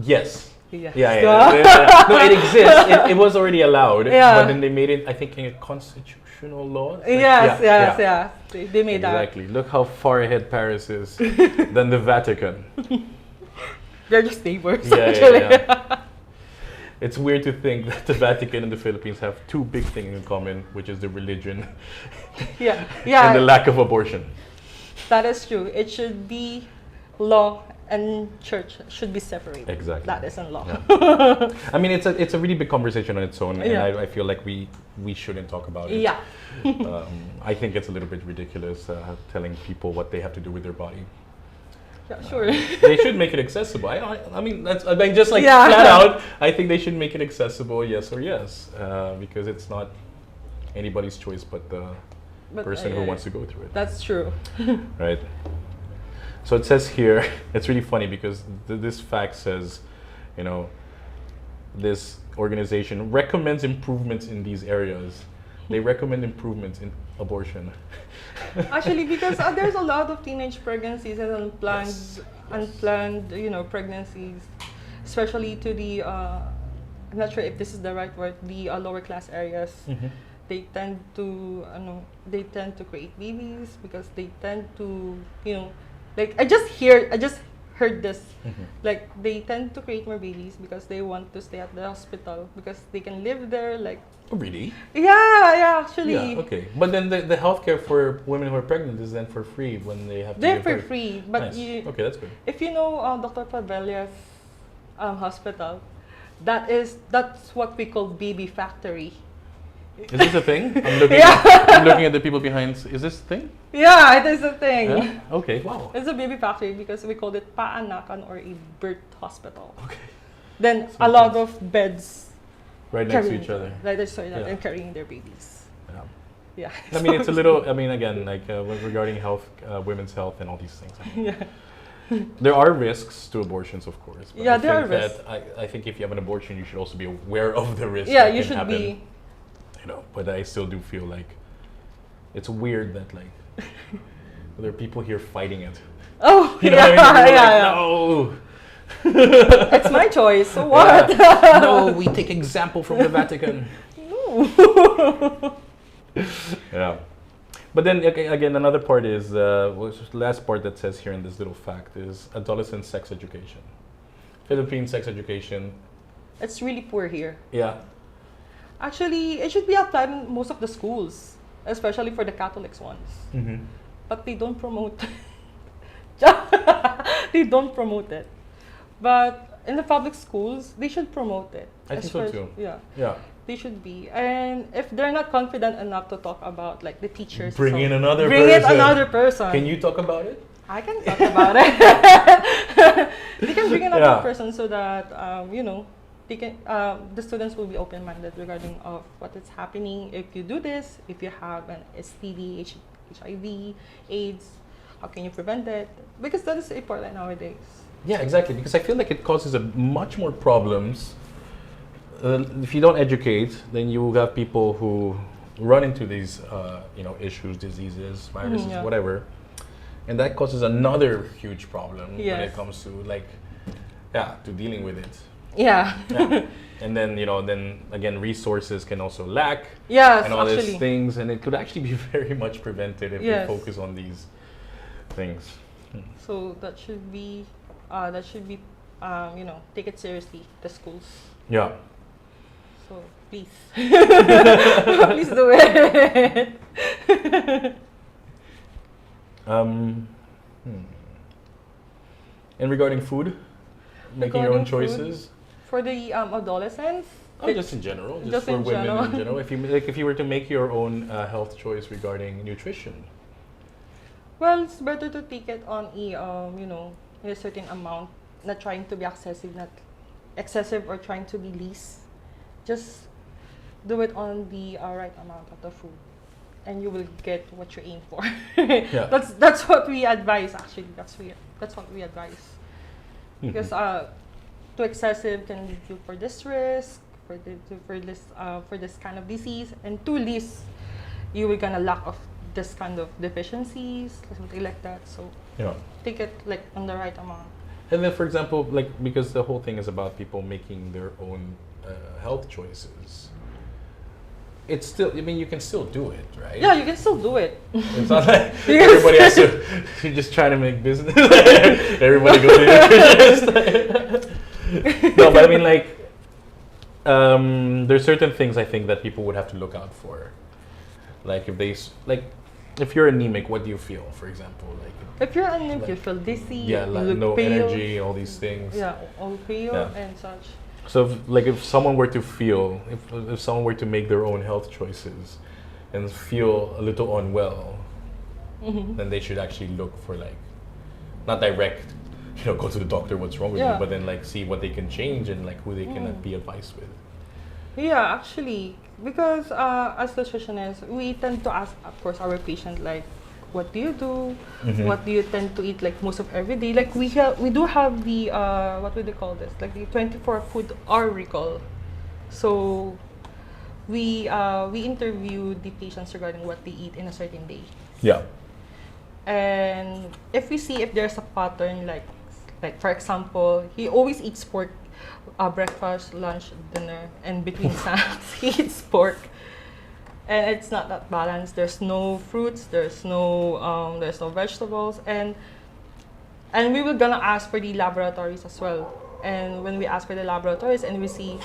Yes. Yeah. Yeah. No, it exists. It was already allowed, Yeah. but then they made it, I think, in a constitutional law. It's like- Yes. They made that. Exactly. Look how far ahead Paris is than the Vatican. They're just neighbors, Yeah, actually. yeah. It's weird to think that the Vatican and the Philippines have two big things in common, which is the religion Yeah. and the lack of abortion. That is true. It should be law and church should be separated. Exactly. That isn't law. Yeah. I mean, it's a really big conversation on its own, and Yeah. I feel like we shouldn't talk about it. Yeah. I think it's a little bit ridiculous telling people what they have to do with their body. Yeah, sure. They should make it accessible. I mean, just like Yeah. flat out. I think they should make it accessible, yes or yes, because it's not anybody's choice but the But, person who wants to go through it. That's true. Right. So it says here, it's really funny because this fact says, this organization recommends improvements in these areas. They recommend improvements in abortion. Actually, because there's a lot of teenage pregnancies and Yes. unplanned, pregnancies, especially to the, I'm not sure if this is the right word, the lower class areas. They tend to, create babies because they tend to, like I just heard this, like they tend to create more babies because they want to stay at the hospital because they can live there, like. Oh, really? Yeah, actually. Yeah, okay. But then the healthcare for women who are pregnant is then for free when they have to They're give for birth. free, but Nice. Okay, that's good. if you know Dr. Pavelia's hospital, that's what we call baby factory. Is this a thing? I'm looking. Yeah. I'm looking at the people behind. Is this a thing? Yeah, it is a thing. Yeah? Okay. Wow. It's a baby factory because we called it paanakan or a birth hospital. Okay. Then So a lot intense. of beds Right next to carrying each other. Right next to each other Yeah. and carrying their babies. Yeah. Yeah. I mean, it's a little. I mean, again, like regarding health, women's health, and all these things. I mean, Yeah. there are risks to abortions, of course. But Yeah, I there think are risks. that I think if you have an abortion, you should also be aware of the risks. Yeah, that you can should happen, be. You know, but I still do feel like it's weird that like there are people here fighting it. Oh, You know yeah, what I mean? yeah, Like, yeah. no. It's my choice. So what? Yeah. No, we take example from the Vatican. Yeah. But then again, another part is the last part that says here in this little fact is adolescent sex education. Philippine sex education. It's really poor here. Yeah. Actually, it should be applied in most of the schools, especially for the Catholics ones. Mm-hmm. But they don't promote. They don't promote it. But in the public schools, they should promote it. I think so too. Yeah, Yeah. they should be. And if they're not confident enough to talk about like the teachers, Bring in another bring person. in another person. Can you talk about it? I can talk about it. They can bring another Yeah. person so that you know, they can. The students will be open-minded regarding of what is happening. If you do this, if you have an STD, HIV, AIDS, how can you prevent it? Because that is important nowadays. Yeah, exactly. Because I feel like it causes much more problems. If you don't educate, then you will have people who run into these, issues, diseases, viruses, yeah. whatever, and that causes another huge problem when it Yes. comes to to dealing with it. Yeah. Yeah. And then then again, resources can also lack, Yes, and all actually. these things, and it could actually be very much prevented if Yes. we focus on these things. So that should be, take it seriously, the schools. Yeah. So please, please do it. And regarding food, making your own Regarding food? choices. For the adolescents, Oh, just in general, Just for in women general. in general. If you were to make your own health choice regarding nutrition. well, it's better to take it on in a certain amount, not trying to be excessive or trying to be least. Just do it on the right amount of the food, and you will get what you aim for. Yeah. That's what we advise. Actually, that's what we advise. Because too excessive can lead you for this risk, for this kind of disease, and too least, you will gonna lack of this kind of deficiencies, something like that. So Yeah. take it like on the right amount. And then, for example, because the whole thing is about people making their own health choices. It's still, you can still do it, right? Yeah, you can still do it. It's not like Yes. everybody has to, you're just trying to make business. Everybody goes to the nutritionist. No, but there's certain things I think that people would have to look out for. Like if you're anemic, what do you feel, for example? If you're anemic, you feel dizzy. Yeah, you like look no pale. energy, all these things. Yeah, all pale Yeah. and such. So if someone were to feel, if someone were to make their own health choices and feel a little unwell, then they should actually look for not direct, go to the doctor, what's wrong with you, Yeah. but then see what they can change and who they can be advised with. Yeah, actually, because as nutritionists, we tend to ask, of course, our patient what do you do? Mhm. What do you tend to eat most of every day? We do have the what would they call this? The 24 food hour recall. So we interview the patients regarding what they eat in a certain day. Yeah. And if we see if there's a pattern, like for example, he always eats pork, breakfast, lunch, dinner, and between snacks he eats pork, and it's not that balanced. There's no fruits, there's no vegetables, and we were gonna ask for the laboratories as well. And when we ask for the laboratories and we see,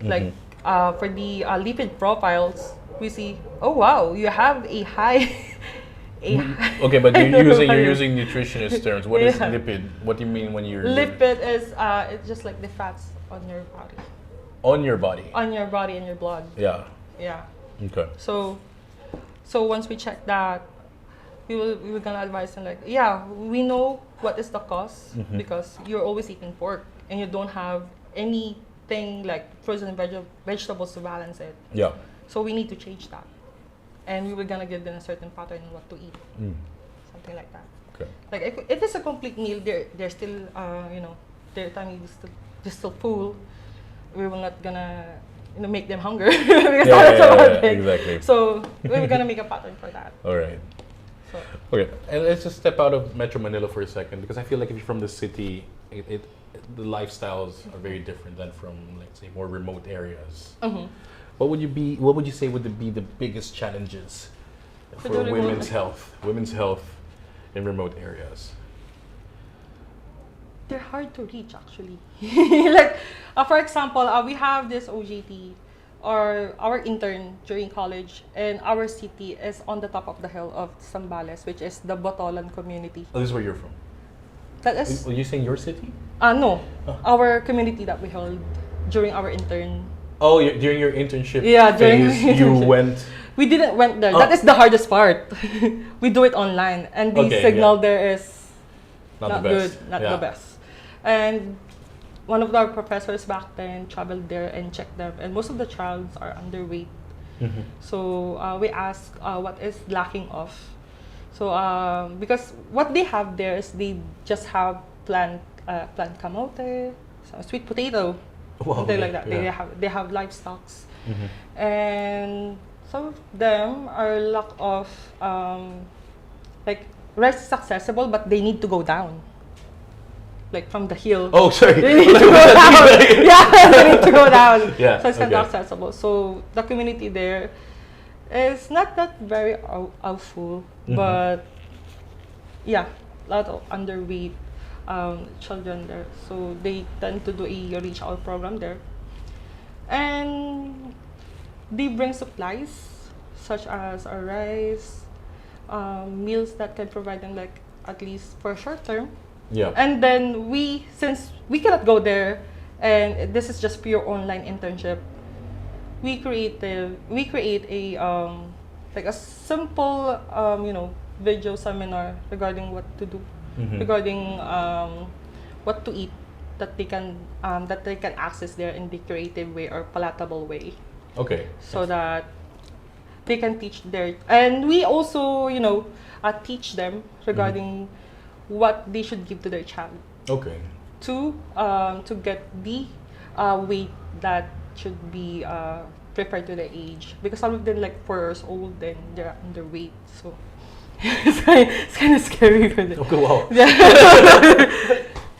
for the lipid profiles, we see, oh wow, you have a high. Okay, but you're using nutritionist terms. What is Yeah. lipid? What do you mean when you're Lipid is it's just like the fats on your body. on your body? On your body and your blood. Yeah. Yeah. Okay. So once we check that, we're gonna advise them like, yeah, we know what is the cause because you're always eating pork and you don't have anything like frozen vegetables to balance it. Yeah. So we need to change that, and we were gonna give them a certain pattern on what to eat, something like that. Okay. Like if it is a complete meal, they're still their tummy is still full. We were not gonna make them hunger because that's about it. Exactly. So we were gonna make a pattern for that. All right. So Okay. And let's just step out of Metro Manila for a second, because I feel like if you're from the city, the lifestyles are very different than from, let's say, more remote areas. What would you say would be the biggest challenges for the remote- women's health in remote areas? they're hard to reach actually. Like for example, we have this OJT or our intern during college, and our city is on the top of the hill of Zambales, which is the Botolan community. Oh, this is where you're from. That is Are you saying your city? no, our community that we held during our intern. Oh, during your internship Yeah, during phase, my you internship. went. We didn't went there. Oh. That is the hardest part. We do it online, and the Okay, signal yeah. there is Not the best. good, not Yeah. the best. And one of our professors back then traveled there and checked them, and most of the childs are underweight. So we asked what is lacking of. So because what they have there is they just have plant kamote, so sweet potato, Wow, something like that. yeah. They have livestock, and some of them are lack of like rice is accessible, but they need to go down, like from the hill. Oh, sorry. They need to go down. Yeah, they need to go down. Yeah, So it's not okay. accessible. So the community there is not that very full, but yeah, a lot of underweight children there. So they tend to do a reach out program there, and they bring supplies such as our rice, meals that can provide them like at least for a short term. Yeah. And then since we cannot go there, and this is just pure online internship, we create a like a simple video seminar regarding what to do, regarding what to eat that they can access there in the creative way or palatable way, Okay. so that they can teach and we also teach them regarding what they should give to their child Okay. to get the weight that should be prepared to their age, because some of them like 4 years old then they're underweight, so it's kind of scary for them. Okay. Wow.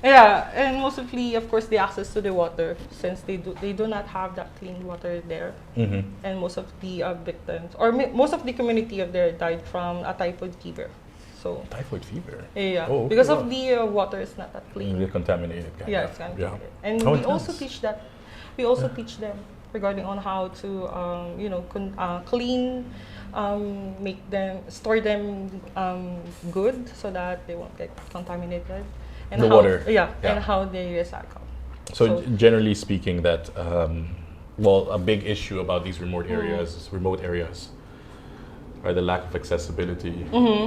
Yeah, and mostly, of course, the access to the water, since they do not have that clean water there, and most of the victims or most of the community of there died from a typhoid fever. So Typhoid fever. yeah, Oh, okay, because wow. of the water is not that clean. Really contaminated. Yeah, it's kind of Yeah. and How we also intense. teach that. We also teach them regarding on how to clean, store them good so that they won't get contaminated. And The how, water. Yeah, Yeah. and how they recycle. So generally speaking, that a big issue about these remote areas are the lack of accessibility.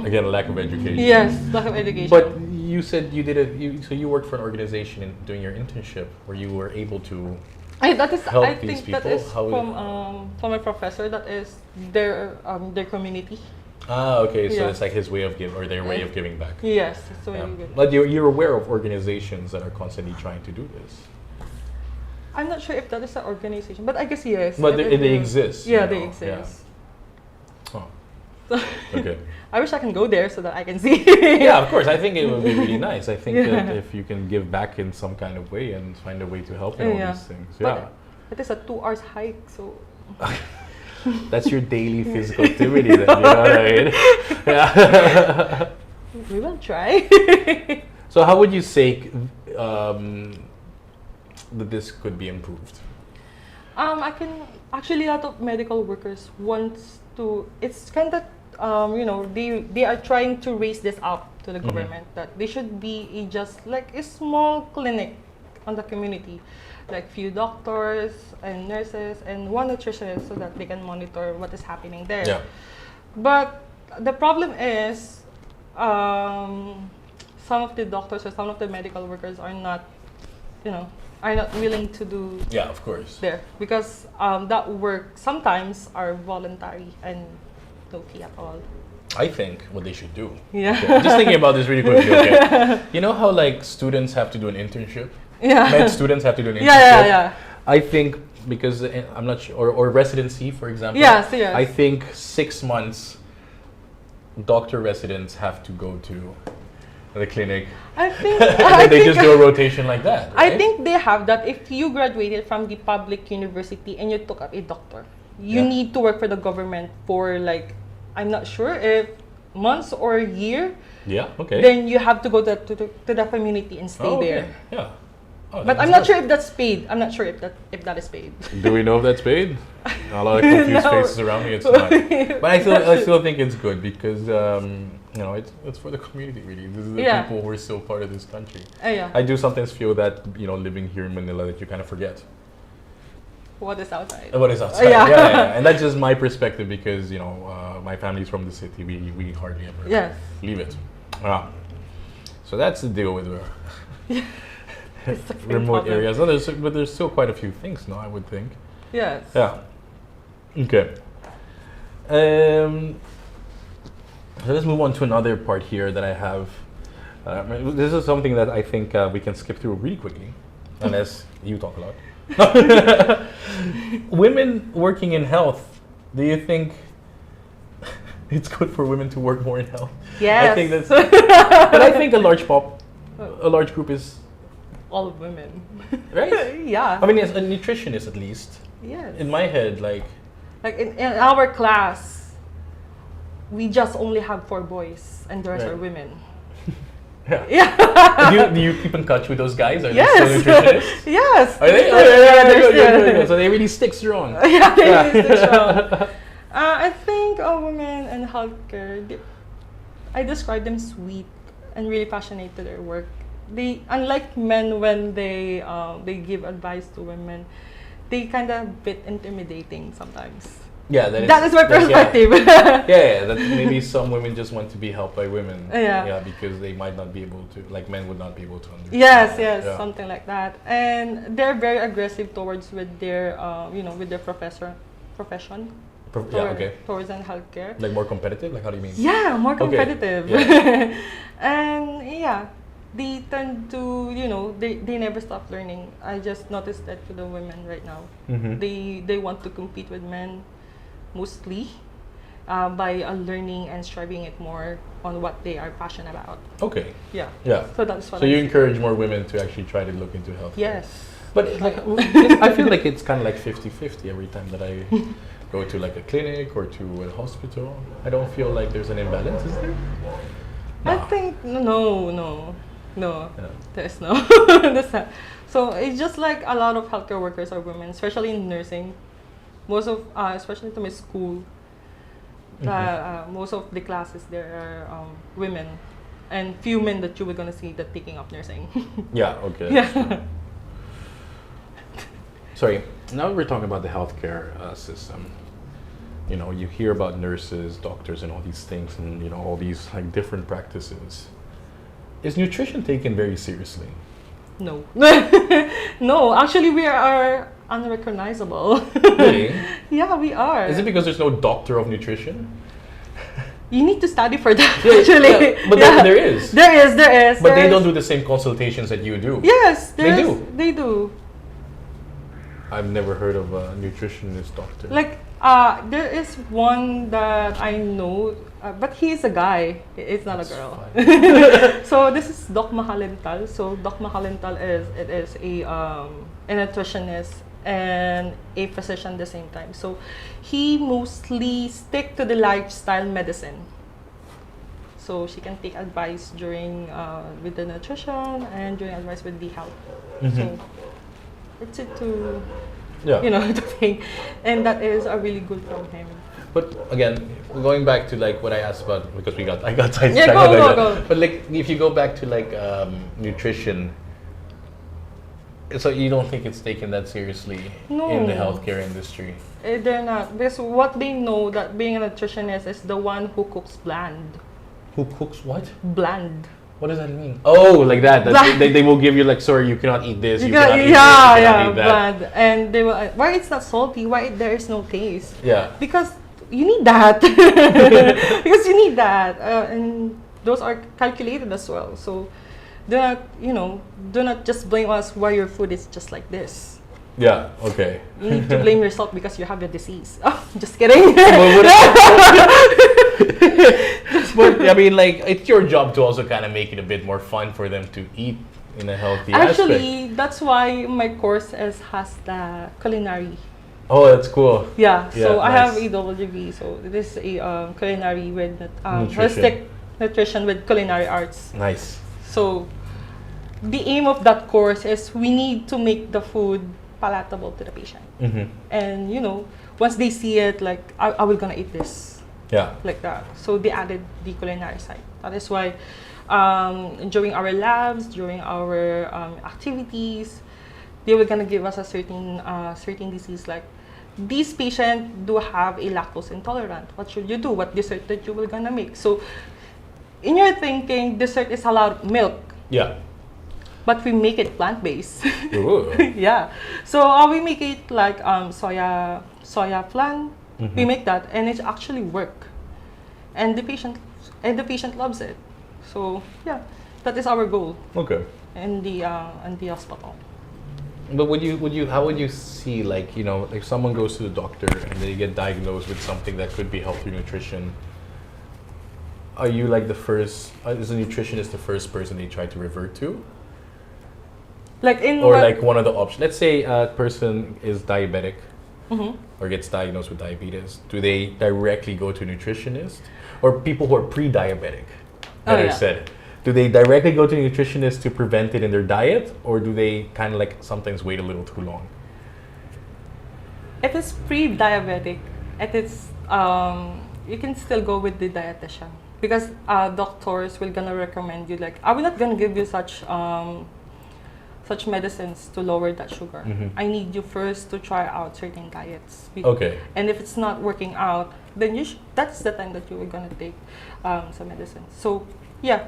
Again, a lack of education. Yes, lack of education. But you said you you worked for an organization in doing your internship where you were able to. that is, help I these think that people? is How- from a professor. That is their community. Okay, so Yeah. it's like his way of giving, or their way of giving back. Yes, it's very Yeah. good. But you're aware of organizations that are constantly trying to do this. I'm not sure if that is an organization, but I guess yes. But It they is. exist. Yeah, you they know, exist. Oh. Okay. I wish I can go there so that I can see. Yeah, of course. I think it would be really nice. I think Yeah. that if you can give back in some kind of way and find a way to help in all Yeah. these things. But Yeah. it is a 2 hours hike, so That's your daily physical activity then, you know what I mean? Yeah. we will try. So how would you say that this could be improved? I can actually, a lot of medical workers wants to. It's kind of they are trying to raise this up to the government that they should be just like a small clinic on the community, like few doctors and nurses and one nutritionist so that they can monitor what is happening there. Yeah. But the problem is some of the doctors or some of the medical workers are not, are not willing to do Yeah, of course. there because that work sometimes are voluntary and no fee at all. I think what they should do. Yeah. Okay, just thinking about this really quickly. Okay. You know how like students have to do an internship? Yeah. Med students have to do an internship. Yeah. I think because I'm not sure, or residency, for example. Yes. I think 6 months doctor residents have to go to the clinic. I think And then they just do a rotation like that. I Right? think they have that if you graduated from the public university and you took up a doctor, you Yeah. need to work for the government for like, I'm not sure if months or a year, Yeah. Okay. then you have to go to the community and stay Oh, okay. there. Yeah. Oh, But that's I'm not good. sure if that's paid. I'm not sure if that is paid. Do we know if that's paid? A lot of confused No. faces around me. It's not. But I still think it's good because it's for the community really. This is the Yeah. people who are still part of this country. Yeah. I do sometimes feel that living here in Manila that you kind of forget What is outside? what is outside. Yeah. And that's just my perspective because my family's from the city. We hardly ever Yes. leave it. So that's the deal with It's the same remote problem. areas. No, but there's still quite a few things. No, I would think. Yes. Yeah. Okay. So let's move on to another part here that I have. This is something that I think we can skip through really quickly, unless you talk a lot. Women working in health. Do you think it's good for women to work more in health? Yes. I think that's. But I think a large group is all women. right. Yeah. I mean, as a nutritionist, at least Yes. in my head, like. Like in our class, we just only have 4 boys and the rest Right. are women. Yeah. Yeah. do you keep in touch with those guys? Are Yes. they still nutritionists? Yes. Are they? Yeah, So they really stick strong. yeah, they really stick strong. I think women in healthcare, I describe them sweet and really passionate to their work. They, unlike men, when they give advice to women, they kind of bit intimidating sometimes. Yeah, That is my perspective. Yeah, that maybe some women just want to be helped by women. Yeah. Because they might not be able to, like men would not be able to understand. Yes, Yeah. something like that. And they're very aggressive towards with their, with their profession. Okay. Towards in healthcare. Like more competitive? Like how do you mean? Yeah, more Okay, competitive. yeah. And yeah, they tend to, they never stop learning. I just noticed that to the women right now. Mm-hmm. They want to compete with men mostly by learning and striving it more on what they are passionate about. Okay. Yeah. Yeah. So that's what So I you see. encourage more women to actually try to look into health. Yes. But like, I feel like it's kind of like 50-50 every time that I go to like a clinic or to a hospital. I don't feel like there's an imbalance, is there? I Nah. think no. Yeah. There's no. That's not. So it's just like a lot of healthcare workers are women, especially in nursing. Most of, especially to my school, most of the classes there are women, and few men that you were gonna see that taking up nursing. Yeah, okay. Yeah. That's true. Sorry, now we're talking about the healthcare system. You hear about nurses, doctors, and all these things, and all these like different practices. Is nutrition taken very seriously? No. No, actually we are unrecognizable. Really? Yeah, we are. Is it because there's no doctor of nutrition? You need to study for that, Yeah, actually. yeah, but Yeah. there is. There is. But they there don't is. do the same consultations that you do. Yes, They there is- do. They do. I've never heard of a nutritionist doctor. Like, there is one that I know, but he is a guy. It's not That's a girl. fine. So this is Doc Mahalental. So Doc Mahalental is a nutritionist and a physician at the same time. So he mostly stick to the lifestyle medicine. So she can take advice during with the nutrition and during advice with the health. Mhm. So it's it to Yeah. to think, and that is a really good from him. But again, going back to like what I asked about, because I got sidetracked. Yeah, go, on that. go, go. But, But like, if you go back to like nutrition, So you don't think it's taken that seriously No. in the healthcare industry? They're not. Because what they know that being a nutritionist is the one who cooks bland. Who cooks what? Bland. What does that mean? Oh, like that. Bland. They will give you like, sorry, you cannot eat this. You got- cannot eat this. You yeah, cannot eat that. bland. And they will, why it's not salty? Why there is no taste? Yeah. Because you need that. Because you need that. And those are calculated as well. So do not, do not just blame us why your food is just like this. Yeah. Okay. You need to blame yourself because you have a disease. Oh, just kidding. But I mean, like, it's your job to also kind of make it a bit more fun for them to eat in a healthy aspect. Actually, that's why my course has the culinary. Oh, that's cool. Yeah, so Yeah, I have nice. EWG, so this is a culinary with Nutrition. holistic nutrition with culinary arts. Nice. So the aim of that course is we need to make the food palatable to the patient. Mm-hmm. And once they see it, like, are we gonna eat this? Yeah. Like that. So they added the culinary side. That is why during our labs, during our activities, they were gonna give us a certain disease, like these patients do have a lactose intolerant. What should you do? What dessert that you will gonna make? So in your thinking, dessert is a lot of milk, Yeah. but we make it plant-based. Ooh. Yeah. So we make it like soya flan. Mhm. We make that, and it actually work, and the patient loves it. So yeah, that is our goal Okay. in the hospital. But how would you see, like, if someone goes to the doctor and they get diagnosed with something that could be healthy nutrition, are you like the first, is a nutritionist the first person they try to revert to? Like in Or what- like one of the options, let's say a person is diabetic Mhm. or gets diagnosed with diabetes, do they directly go to a nutritionist? Or people who are pre-diabetic, better yeah. said, do they directly go to a nutritionist to prevent it in their diet, or do they kind of like sometimes wait a little too long? If it's pre-diabetic, you can still go with the dietitian, because doctors will gonna recommend you, like, I will not gonna give you such medicines to lower that sugar. Mhm. I need you first to try out certain diets. Okay. And if it's not working out, then that's the time that you are gonna take some medicine. So yeah,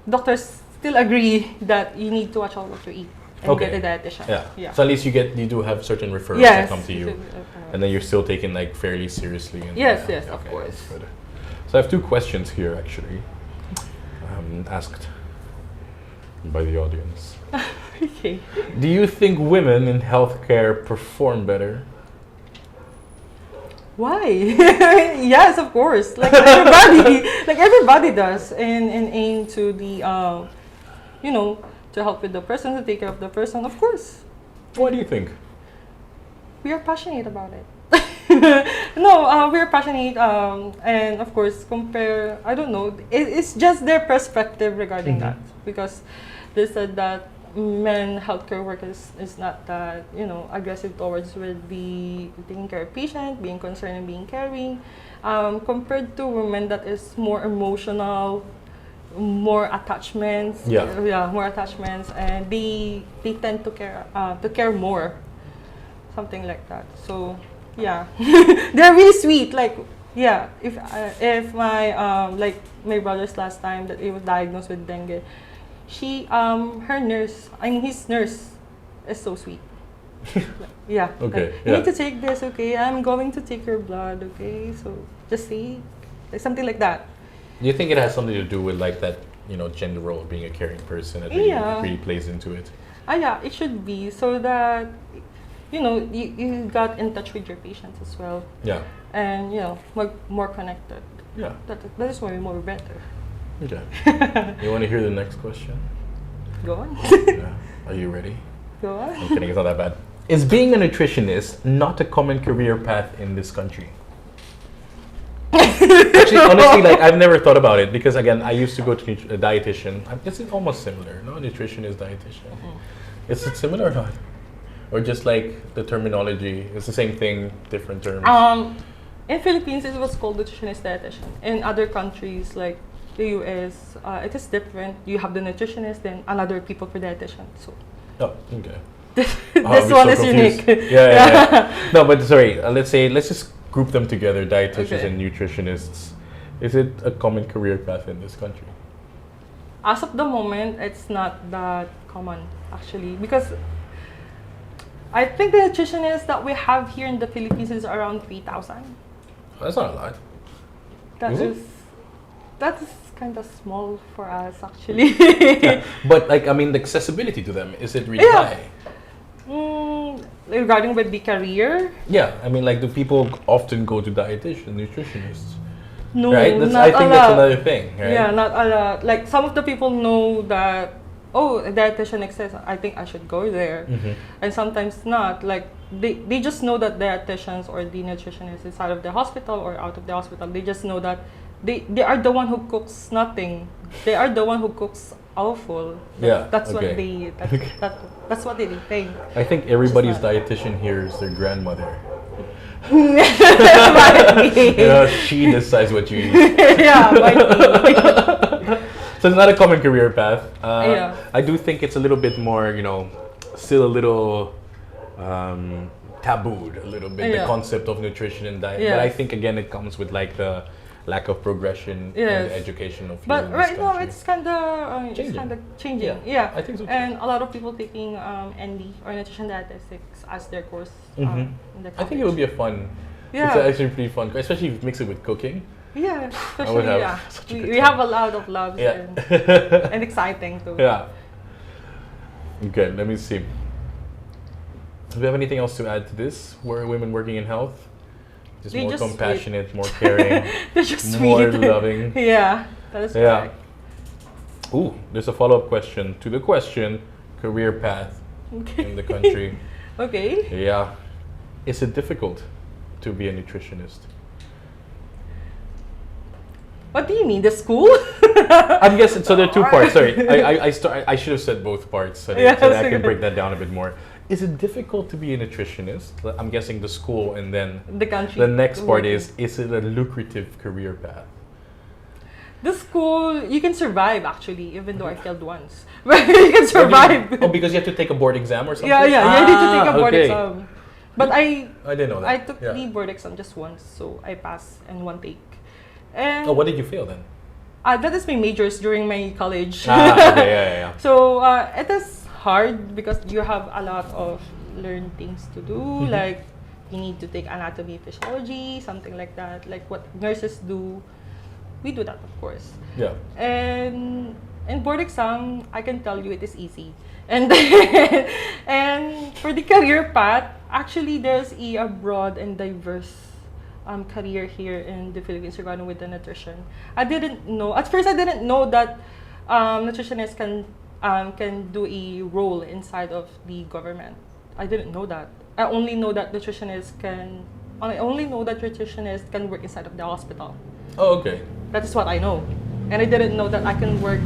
doctors still agree that you need to watch out what you eat and Okay. get a dietitian. Yeah. So at least you do have certain referrals Yes. that come to you, Uh, and then you're still taken like fairly seriously. And, Yes, yeah, yes, of okay, course. that's good. So I have two questions here actually, asked by the audience. Okay. Do you think women in healthcare perform better? Why? Yes, of course. Like everybody does, and aim to the to help with the person, to take care of the person. Of course, What do you think? we are passionate about it. No, we are passionate, and of course, compare. I don't know. It's just their perspective regarding Mhm. that, because they said that men healthcare workers is not that aggressive towards with the taking care of patient, being concerned and being caring, compared to women that is more emotional, more attachments. Yeah. More attachments, and they tend to care more, something like that. So yeah, they're really sweet. Like yeah, if my like my brother's last time that he was diagnosed with dengue, his nurse is so sweet. Yeah. Okay, Like, you yeah. need to take this, okay? I'm going to take your blood, okay? So just see, like, something like that. Do you think it has something to do with like that, gender role of being a caring person that really, Yeah. really plays into it? Yeah, it should be, so that you got in touch with your patients as well, Yeah. and more connected. Yeah. That is why we're more better. Okay. You want to hear the next question? Go on. Yeah. Are you ready? Go on. I'm kidding, it's not that bad. Is being a nutritionist not a common career path in this country? Actually, honestly, like, I've never thought about it because, again, I used to go to a dietitian. It's almost similar, no? Nutritionist, dietitian. Is it similar or not? Or just like the terminology? It's the same thing, different terms? In Philippines, it was called nutritionist dietitian. In other countries, like the US, it is different. You have the nutritionist, then another people for dietitian. So Oh, okay. this I'm one so is confused. unique. Yeah. No, but sorry. Let's just group them together, dietitians Okay. and nutritionists. Is it a common career path in this country? As of the moment, it's not that common actually, because I think the nutritionists that we have here in the Philippines is around 3,000. That's not a lot. That Is it? that is kind of small for us actually. Yeah. But like, I mean, the accessibility to them, is it really Yeah. high? Regarding with the career, Yeah. I mean, like, do people often go to dietitians, nutritionists? no, Right? not I think a that's lot. another thing, right? Yeah, not a lot. Like some of the people know that, oh, a dietitian exists, I think I should go there. Mhm. And sometimes not. Like they just know that dietitians or the nutritionist is out of the hospital or out of the hospital. They just know that they are the one who cooks nothing. They are the one who cooks awful. Yeah, That's what okay. that's what they think. I think everybody's Just not- dietitian here is their grandmother. Might be. You know, she decides what you eat. Yeah, might be. So it's not a common career path. Yeah. I do think it's a little bit more, still a little tabooed, a little bit, the Yeah. concept of nutrition and diet. Yes. But I think, again, it comes with like the lack of progression and Yes. the education of But here in this right now country. it's kind of Changing. changing. Yeah, Yeah, I think so too. And a lot of people taking ND or nutrition dietetics as their course Mhm. in the I think it would be a fun. Yeah. It's actually pretty fun, especially if you mix it with cooking. Yeah, especially have yeah. such a We, good we time. have a lot of loves Yeah. and exciting too. Yeah. Okay, let me see. Do we have anything else to add to this? Were women working in health? Just They more just compassionate, more caring, They're just more sweet. loving. Yeah, that is Yeah. correct. Ooh, there's a follow-up question to the question, career path in the country. Okay. Yeah. Is it difficult to be a nutritionist? What do you mean, the school? I'm guessing, so there are two parts, sorry. I should have said both parts so that, Yeah, so that I that's can good. break that down a bit more. Is it difficult to be a nutritionist? I'm guessing the school, and then The country. the next part is it a lucrative career path? The school, you can survive actually, even though I failed once. But you can survive. Oh, because you have to take a board exam or something? Yeah, you need to take a board okay. exam. But I didn't know that. I took Yeah. the board exam just once, so I passed in one take. And Oh, what did you fail then? that is my majors during my college. Okay, yeah. So it is hard because you have a lot of learned things to do. Mhm. Like you need to take anatomy, physiology, something like that. Like what nurses do, we do that of course. Yeah. And in board exam, I can tell you it is easy. And and for the career path, actually there's a broad and diverse career here in the Philippines regarding with the nutrition. I didn't know at first. I didn't know that nutritionists can do a role inside of the government. I didn't know that. I only know that nutritionists can work inside of the hospital. Oh, okay. That is what I know. And I didn't know that I can work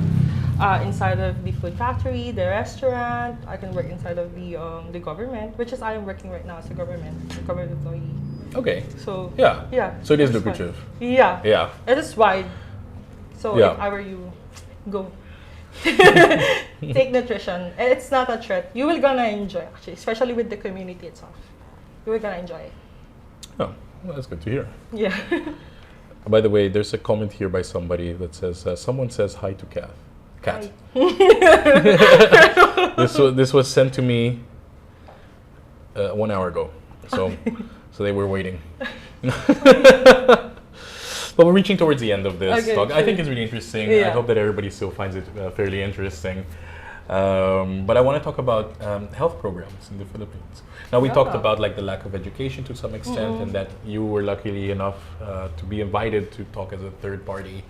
inside of the food factory, the restaurant. I can work inside of the government, which is I am working right now as a government employee. Okay. So Yeah. yeah. So it is that's why. lucrative. Yeah. Yeah. It is wide. So Yeah. if I were you, go. Take nutrition. And it's not a threat. You will gonna enjoy actually, especially with the community itself. You will gonna enjoy it. Oh, well, that's good to hear. Yeah. By the way, there's a comment here by somebody that says, someone says hi to Kath. Kath. This was sent to me 1 hour ago. So they were waiting. But we're reaching towards the end of this Okay, talk. I think sure. it's really interesting. Yeah. I hope that everybody still finds it fairly interesting. But I want to talk about health programs in the Philippines. Now we talked Yeah. about like the lack of education to some extent, and that you were lucky enough to be invited to talk as a third party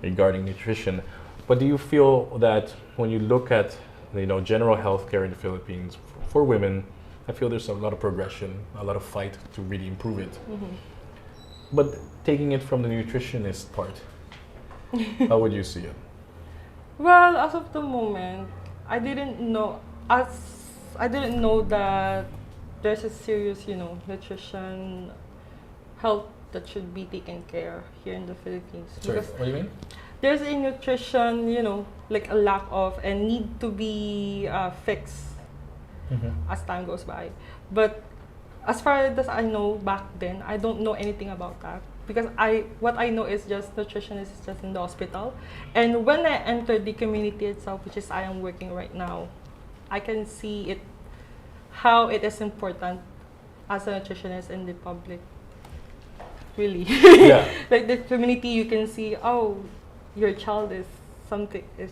regarding nutrition. But do you feel that when you look at general healthcare in the Philippines for women, I feel there's a lot of progression, a lot of fight to really improve it. But taking it from the nutritionist part, how would you see it? Well, as of the moment, I didn't know that there's a serious, nutrition, health that should be taken care here in the Philippines. Sorry, Because what do you mean? there's a nutrition, like a lack of and need to be fixed as time goes by. But as far as I know back then, I don't know anything about that because what I know is just nutritionist is just in the hospital. And when I entered the community itself, which is I am working right now, I can see it how it is important as a nutritionist in the public. Really. Yeah. Like the community, you can see, oh, your child is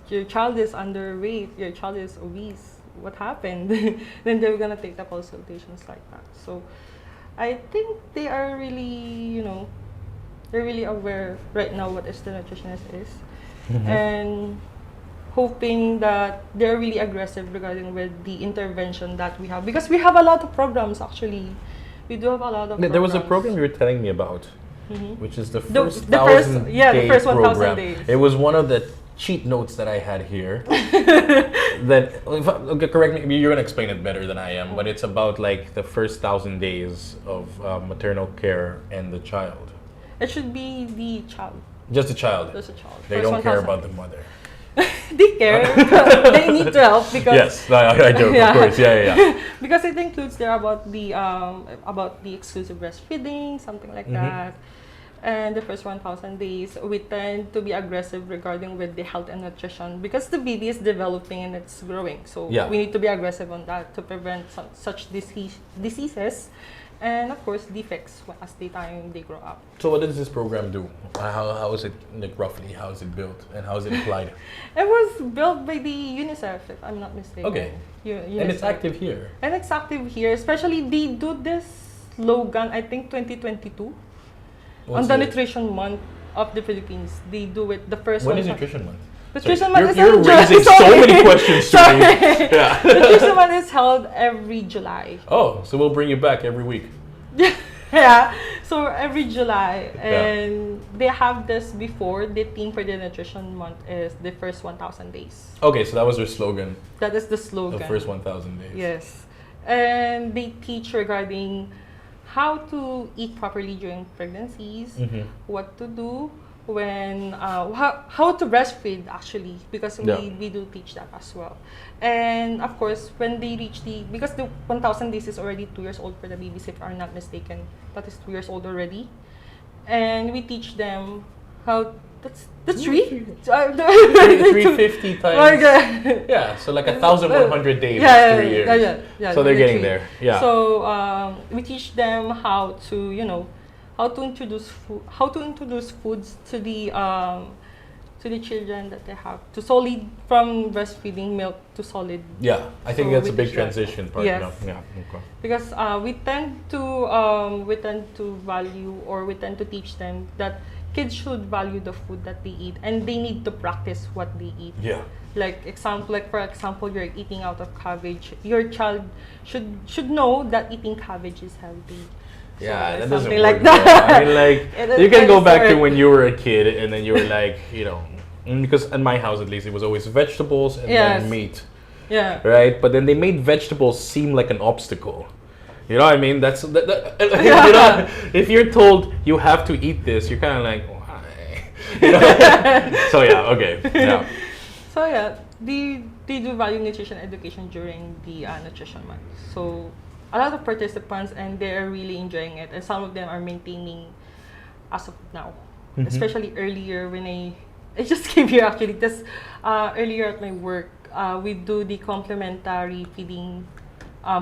your child is underweight, your child is obese. What happened? Then they're gonna take the consultations like that. So I think they are really, they're really aware right now what is the nutritionist is, and hoping that they're really aggressive regarding with the intervention that we have because we have a lot of programs actually. We do have a lot of. There was a programs. program you were telling me about, which is the first the 1,000 the first 1,000 program. days. It was one of the cheat notes that I had here. That okay, correct me. You're gonna explain it better than I am, but it's about like the first 1,000 days of maternal care and the child. It should be the child. Just the child. Just a child. They First don't care 1,000. about the mother. They care. They need to help because Yes, I joke. Yeah. Of course, yeah. because it includes there about the exclusive breastfeeding, something like that. And the first 1,000 days, we tend to be aggressive regarding with the health and nutrition because the baby is developing and it's growing. So Yeah. we need to be aggressive on that to prevent such diseases and of course defects as the time they grow up. So what does this program do? How is it, like roughly, how is it built and how is it applied? It was built by the UNICEF, if I'm not mistaken. Okay. UNICEF. And it's active here. And it's active here, especially they do this slogan, I think 2022. What's on the it? Nutrition Month of the Philippines. They do it the first When one. is Nutrition Month? Nutrition Sorry, Month is you're held raising so Sorry. many questions to Sorry. me. Yeah. Nutrition Month is held every July. Oh, so we'll bring you back every week. Yeah, so every July, and they have this before. The theme for the Nutrition Month is the first 1,000 days. Okay, so that was their slogan, That is the slogan. the first 1,000 days. Yes, and they teach regarding how to eat properly during pregnancies, what to do when, how to breastfeed actually, because we do teach that as well. And of course, when they reach because the 1,000 days is already 2 years old for the babies, if I'm not mistaken, that is 2 years old already. And we teach them how, that's 350 times. Okay. Yeah, so like 1,100 days, Yeah, 3 years. yeah, So they're getting three. there. Yeah. So we teach them how to, how to introduce foods to the children that they have, to solid, from breastfeeding milk to solid. Yeah, I think So that's a we big teach that. transition part. Yes. Yeah. Okay. Because we tend to value, or we tend to teach them that kids should value the food that they eat, and they need to practice what they eat. Yeah. For example, you're eating out of cabbage. Your child should know that eating cabbage is healthy. Yeah, So that doesn't something work. like that. Though. I mean, like, It you can go doesn't back to work. when you were a kid, and then you were like, because in my house at least, it was always vegetables and Yes. then meat, Yeah. right? But then they made vegetables seem like an obstacle. You know what I mean? That's if you're told you have to eat this, you're kind of like, why? So yeah, okay, yeah. So yeah, they do value nutrition education during the Nutrition Month. So a lot of participants, and they are really enjoying it, and some of them are maintaining as of now. Especially earlier when I just came here actually. This earlier at my work, we do the complimentary feeding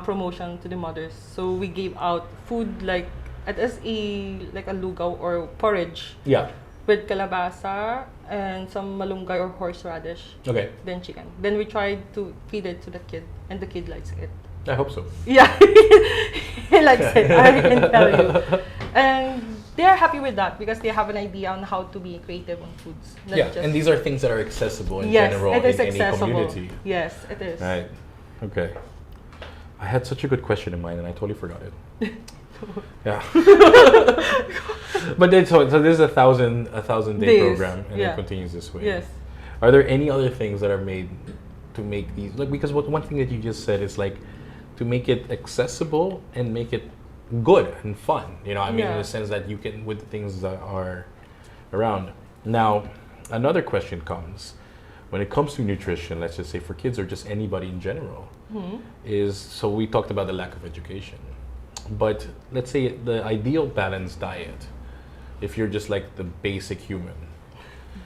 promotion to the mothers. So we gave out food like it is like a lugaw or porridge. Yeah. With calabasa and some malunggay or horseradish, Okay. then chicken. Then we tried to feed it to the kid, and the kid likes it. I hope so. Yeah, he likes it, I can tell you. And they are happy with that because they have an idea on how to be creative on foods. not Yeah, just- and these are things that are accessible in yes, general it is in any accessible. community. Yes, it is. Right. Okay. I had such a good question in mind and I totally forgot it. Yeah. But then, so this is a 1,000 day Days, program, and yeah. it continues this way. Yes. Are there any other things that are made to make these, like, because one thing that you just said is like to make it accessible and make it good and fun. You know, I mean, in Yeah. the sense that you can, with the things that are around. Now, another question comes when it comes to nutrition. Let's just say for kids or just anybody in general. is, so we talked about the lack of education. But let's say the ideal balanced diet, if you're just like the basic human,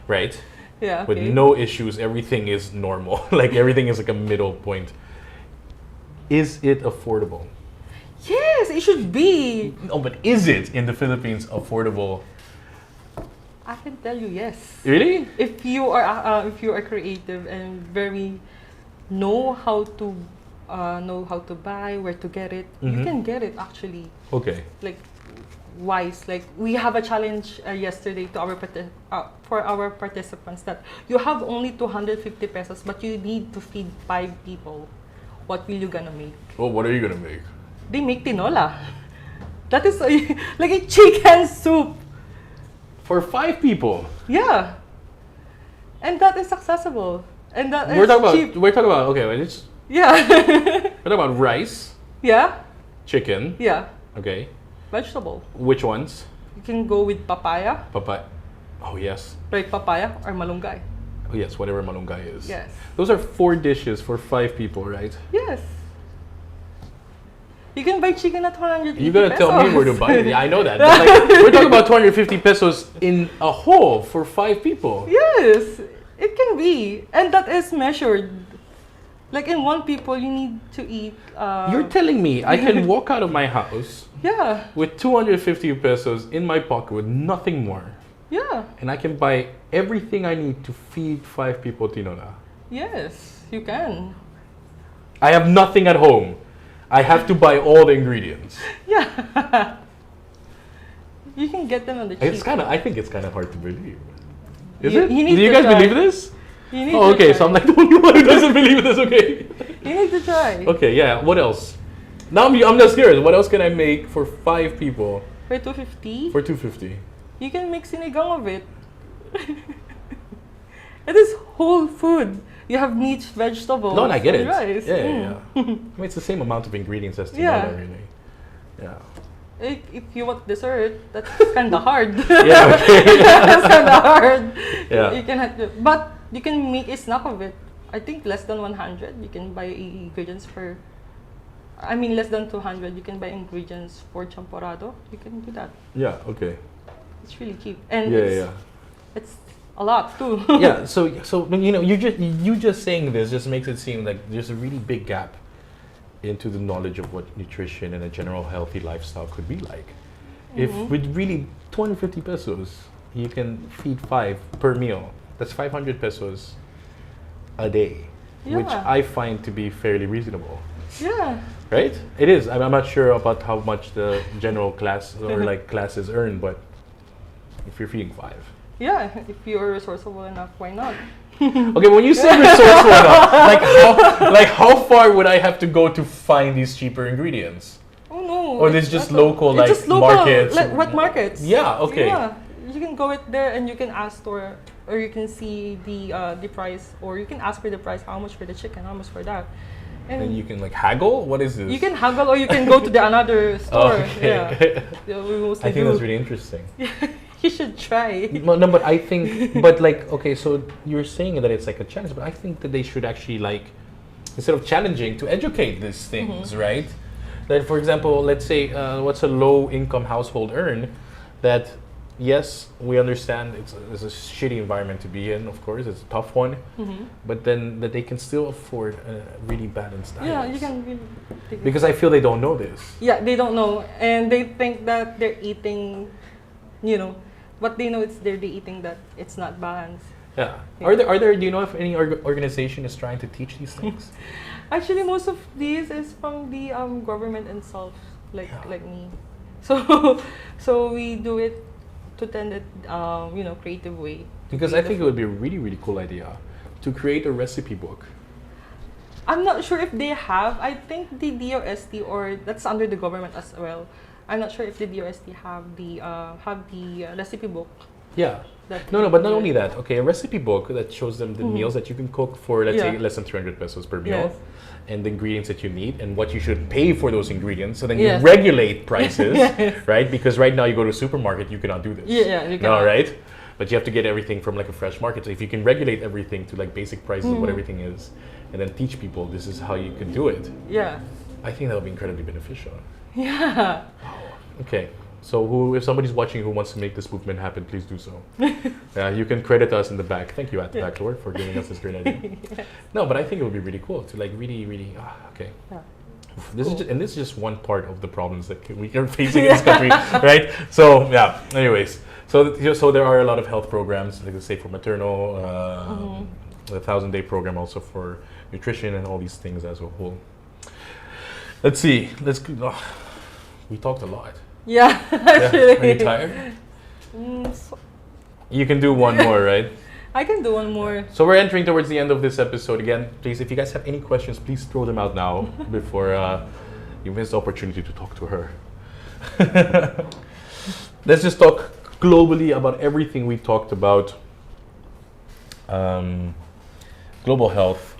right? Yeah. Okay. With no issues, everything is normal. Like everything is like a middle point. Is it affordable? Yes, it should be. No, but is it in the Philippines affordable? I can tell you yes. Really? If you are creative and very know how to buy, where to get it, you can get it actually. Okay. Like wise. Like we have a challenge yesterday to our for our participants that you have only 250 pesos, but you need to feed 5 people. What will you gonna make? Well, what are you gonna make? They make tinola. That is like a chicken soup. For 5 people. Yeah. And that is accessible. And that We're is talking cheap. about. We're talking about. Okay, wait, it's. Yeah. We're talking about rice, Yeah. chicken. Yeah. Okay. Vegetable. Which ones? You can go with papaya, Papaya. Oh yes. right? Papaya or malunggay. Oh yes. Whatever malunggay is. Yes. Those are 4 dishes for 5 people, right? Yes. You can buy chicken at 180 You gotta pesos. tell me where to buy it. Yeah, I know that. But like, we're talking about 250 pesos in a whole for 5 people. Yes, it can be, and that is measured. Like in one people, you need to eat. You're telling me I can walk out of my house Yeah. with 250 pesos in my pocket with nothing more, Yeah. and I can buy everything I need to feed 5 people tinola. Yes, you can. I have nothing at home. I have to buy all the ingredients. Yeah. You can get them on the cheap. I think it's kind of hard to believe. Is You- it? you need Do you to guys try. believe this? You need Oh, to okay. try. So I'm like the only one who doesn't believe this. Okay. You need to try. Okay. Yeah. What else? Now I'm just curious. What else can I make for 5 people For 250, for 250? you can make sinigang of it. It is whole food. You have meat, vegetables, No, and I get and it. rice. Yeah, yeah, yeah. I mean, it's the same amount of ingredients as tinola, Yeah. really. Yeah. If you want dessert, that's kind of hard. Yeah. Okay. That's kind of hard. Yeah. You can have to, but you can make a snack of it. I think less than 100. You can buy ingredients for. I mean, less than 200. You can buy ingredients for champorado. You can do that. Yeah. Okay. It's really cheap, and Yeah. it's, Yeah. it's a lot too. Yeah. So you know, you just saying this just makes it seem like there's a really big gap into the knowledge of what nutrition and a general healthy lifestyle could be like. If with really 250 pesos, you can feed 5 per meal. That's 500 pesos a day, which Yeah. I find to be fairly reasonable. Yeah. Right? It is. I'm not sure about how much the general class or like classes earn, but if you're feeding 5. Yeah, if you're resourceful enough, why not? Okay, when you say resourceful enough, like how far would I have to go to find these cheaper ingredients? Oh no. Or there's just local it's like just local, markets? like wet markets. Yeah, okay. Yeah, you can go it there and you can ask or you can see the price, or you can ask for the price, how much for the chicken, how much for that, And you can like haggle? What is this? you can haggle, or you can go to the another store. Yeah, yeah, we mostly I think do. that's really interesting. You should try. No, but I think, but like, okay, so you're saying that it's like a challenge, but I think that they should actually like, instead of challenging, to educate these things, right? That, for example, let's say, what's a low-income household earn? That, yes, we understand it's a shitty environment to be in, of course, it's a tough one, but then that they can still afford a really balanced diet. Yeah, you can really take it. Because I feel they don't know this. Yeah, they don't know, and they think that they're eating, what they know is they're eating that it's not balanced. Yeah. Yeah. Are there? Do you know if any organization is trying to teach these things? Actually, most of these is from the government itself, like me. So we do it to tend it, creative way. Because I think it would be a really, really cool idea to create a recipe book. I'm not sure if they have. I think the DOST, or that's under the government as well. I'm not sure if the DOST have the recipe book. Yeah. That No, but not only that. Okay, a recipe book that shows them the meals that you can cook for, let's say, Yeah. less than 300 pesos per meal. Yes. And the ingredients that you need and what you should pay for those ingredients. So then Yes. you regulate prices, Yes. right? Because right now you go to a supermarket, you cannot do this. Yeah, you No, cannot. right? But you have to get everything from like a fresh market. So if you can regulate everything to like basic prices of what everything is, and then teach people this is how you can do it, Yeah. I think that would be incredibly beneficial. Yeah. Okay, so if somebody's watching who wants to make this movement happen, please do so. You can credit us in the back. Thank you at the Backdoor for giving us this great idea. No, but I think it would be really cool to like really, okay. Yeah. This is this is just one part of the problems that we are facing in this country, right? So yeah. Anyways, so there are a lot of health programs, like say for maternal, the 1,000-day program also for nutrition and all these things as a whole. Let's see. We talked a lot. Yeah, Yeah. actually. Are you tired? So You can do one more, right? I can do one more. So we're entering towards the end of this episode. Again, please, if you guys have any questions, please throw them out now before you miss the opportunity to talk to her. Let's just talk globally about everything we've talked about. Global health.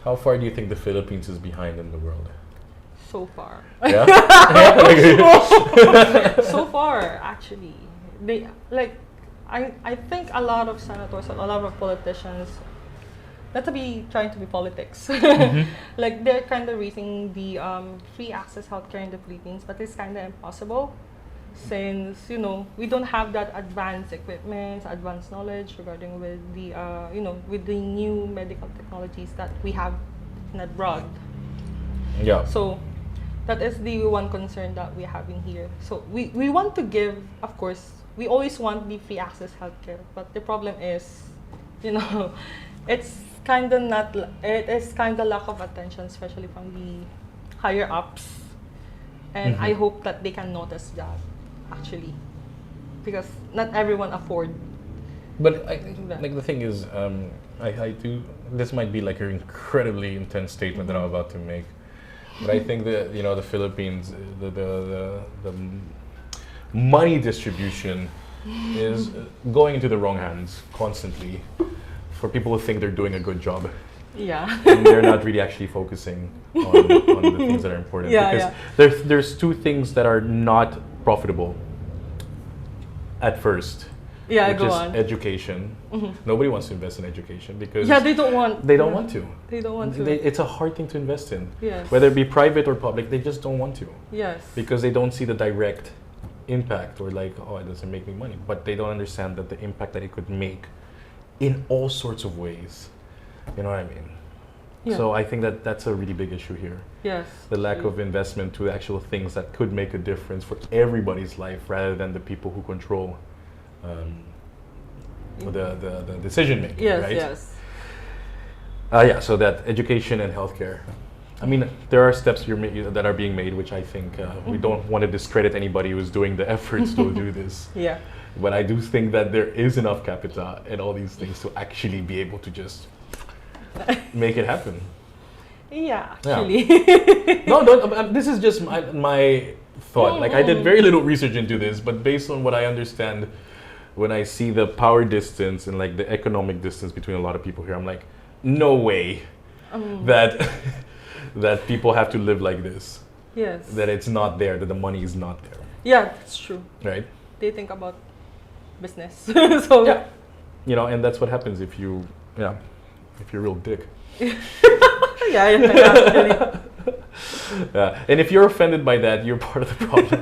How far do you think the Philippines is behind in the world? So far. Yeah? So far, actually. They like I think a lot of senators and a lot of politicians, not to be trying to be politics, like they're kind of raising the free access healthcare in the Philippines, but it's kind of impossible since we don't have that advanced equipment, advanced knowledge regarding with the with the new medical technologies that we have in abroad. Yeah. So that is the one concern that we have in here. So we want to give, of course, we always want the free access healthcare, but the problem is, it's kind of not. It is kind of lack of attention, especially from the higher ups, and I hope that they can notice that actually, because not everyone afford. But I think like the thing is, I do. This might be like an incredibly intense statement that I'm about to make, but I think that the Philippines, the money distribution is going into the wrong hands constantly for people who think they're doing a good job. Yeah. And they're not really actually focusing on the things that are important. Yeah, because there's two things that are not profitable at first. Yeah, which go is on. education. Nobody wants to invest in education because They don't want. they don't want to. They don't want to. It's a hard thing to invest in. Yes. Whether it be private or public, they just don't want to. Yes. Because they don't see the direct impact or like, oh, it doesn't make me money. But they don't understand that the impact that it could make in all sorts of ways. You know what I mean? Yeah. So I think that that's a really big issue here. Yes. The lack of investment to actual things that could make a difference for everybody's life rather than the people who control the decision making, Yes. right? Yes. Yeah, so that education and healthcare. I mean, there are steps that are being made, which I think we don't want to discredit anybody who's doing the efforts to do this. Yeah. But I do think that there is enough capita and all these things to actually be able to just make it happen. Yeah, actually. No, don't. This is just my thought. Like I did very little research into this, but based on what I understand, when I see the power distance and like the economic distance between a lot of people here, I'm like, no way that that people have to live like this. Yes. That it's not there. That the money is not there. Yeah, that's true. Right. They think about business. So yeah. And that's what happens if you're a real dick. yeah, actually. Yeah. And if you're offended by that, you're part of the problem.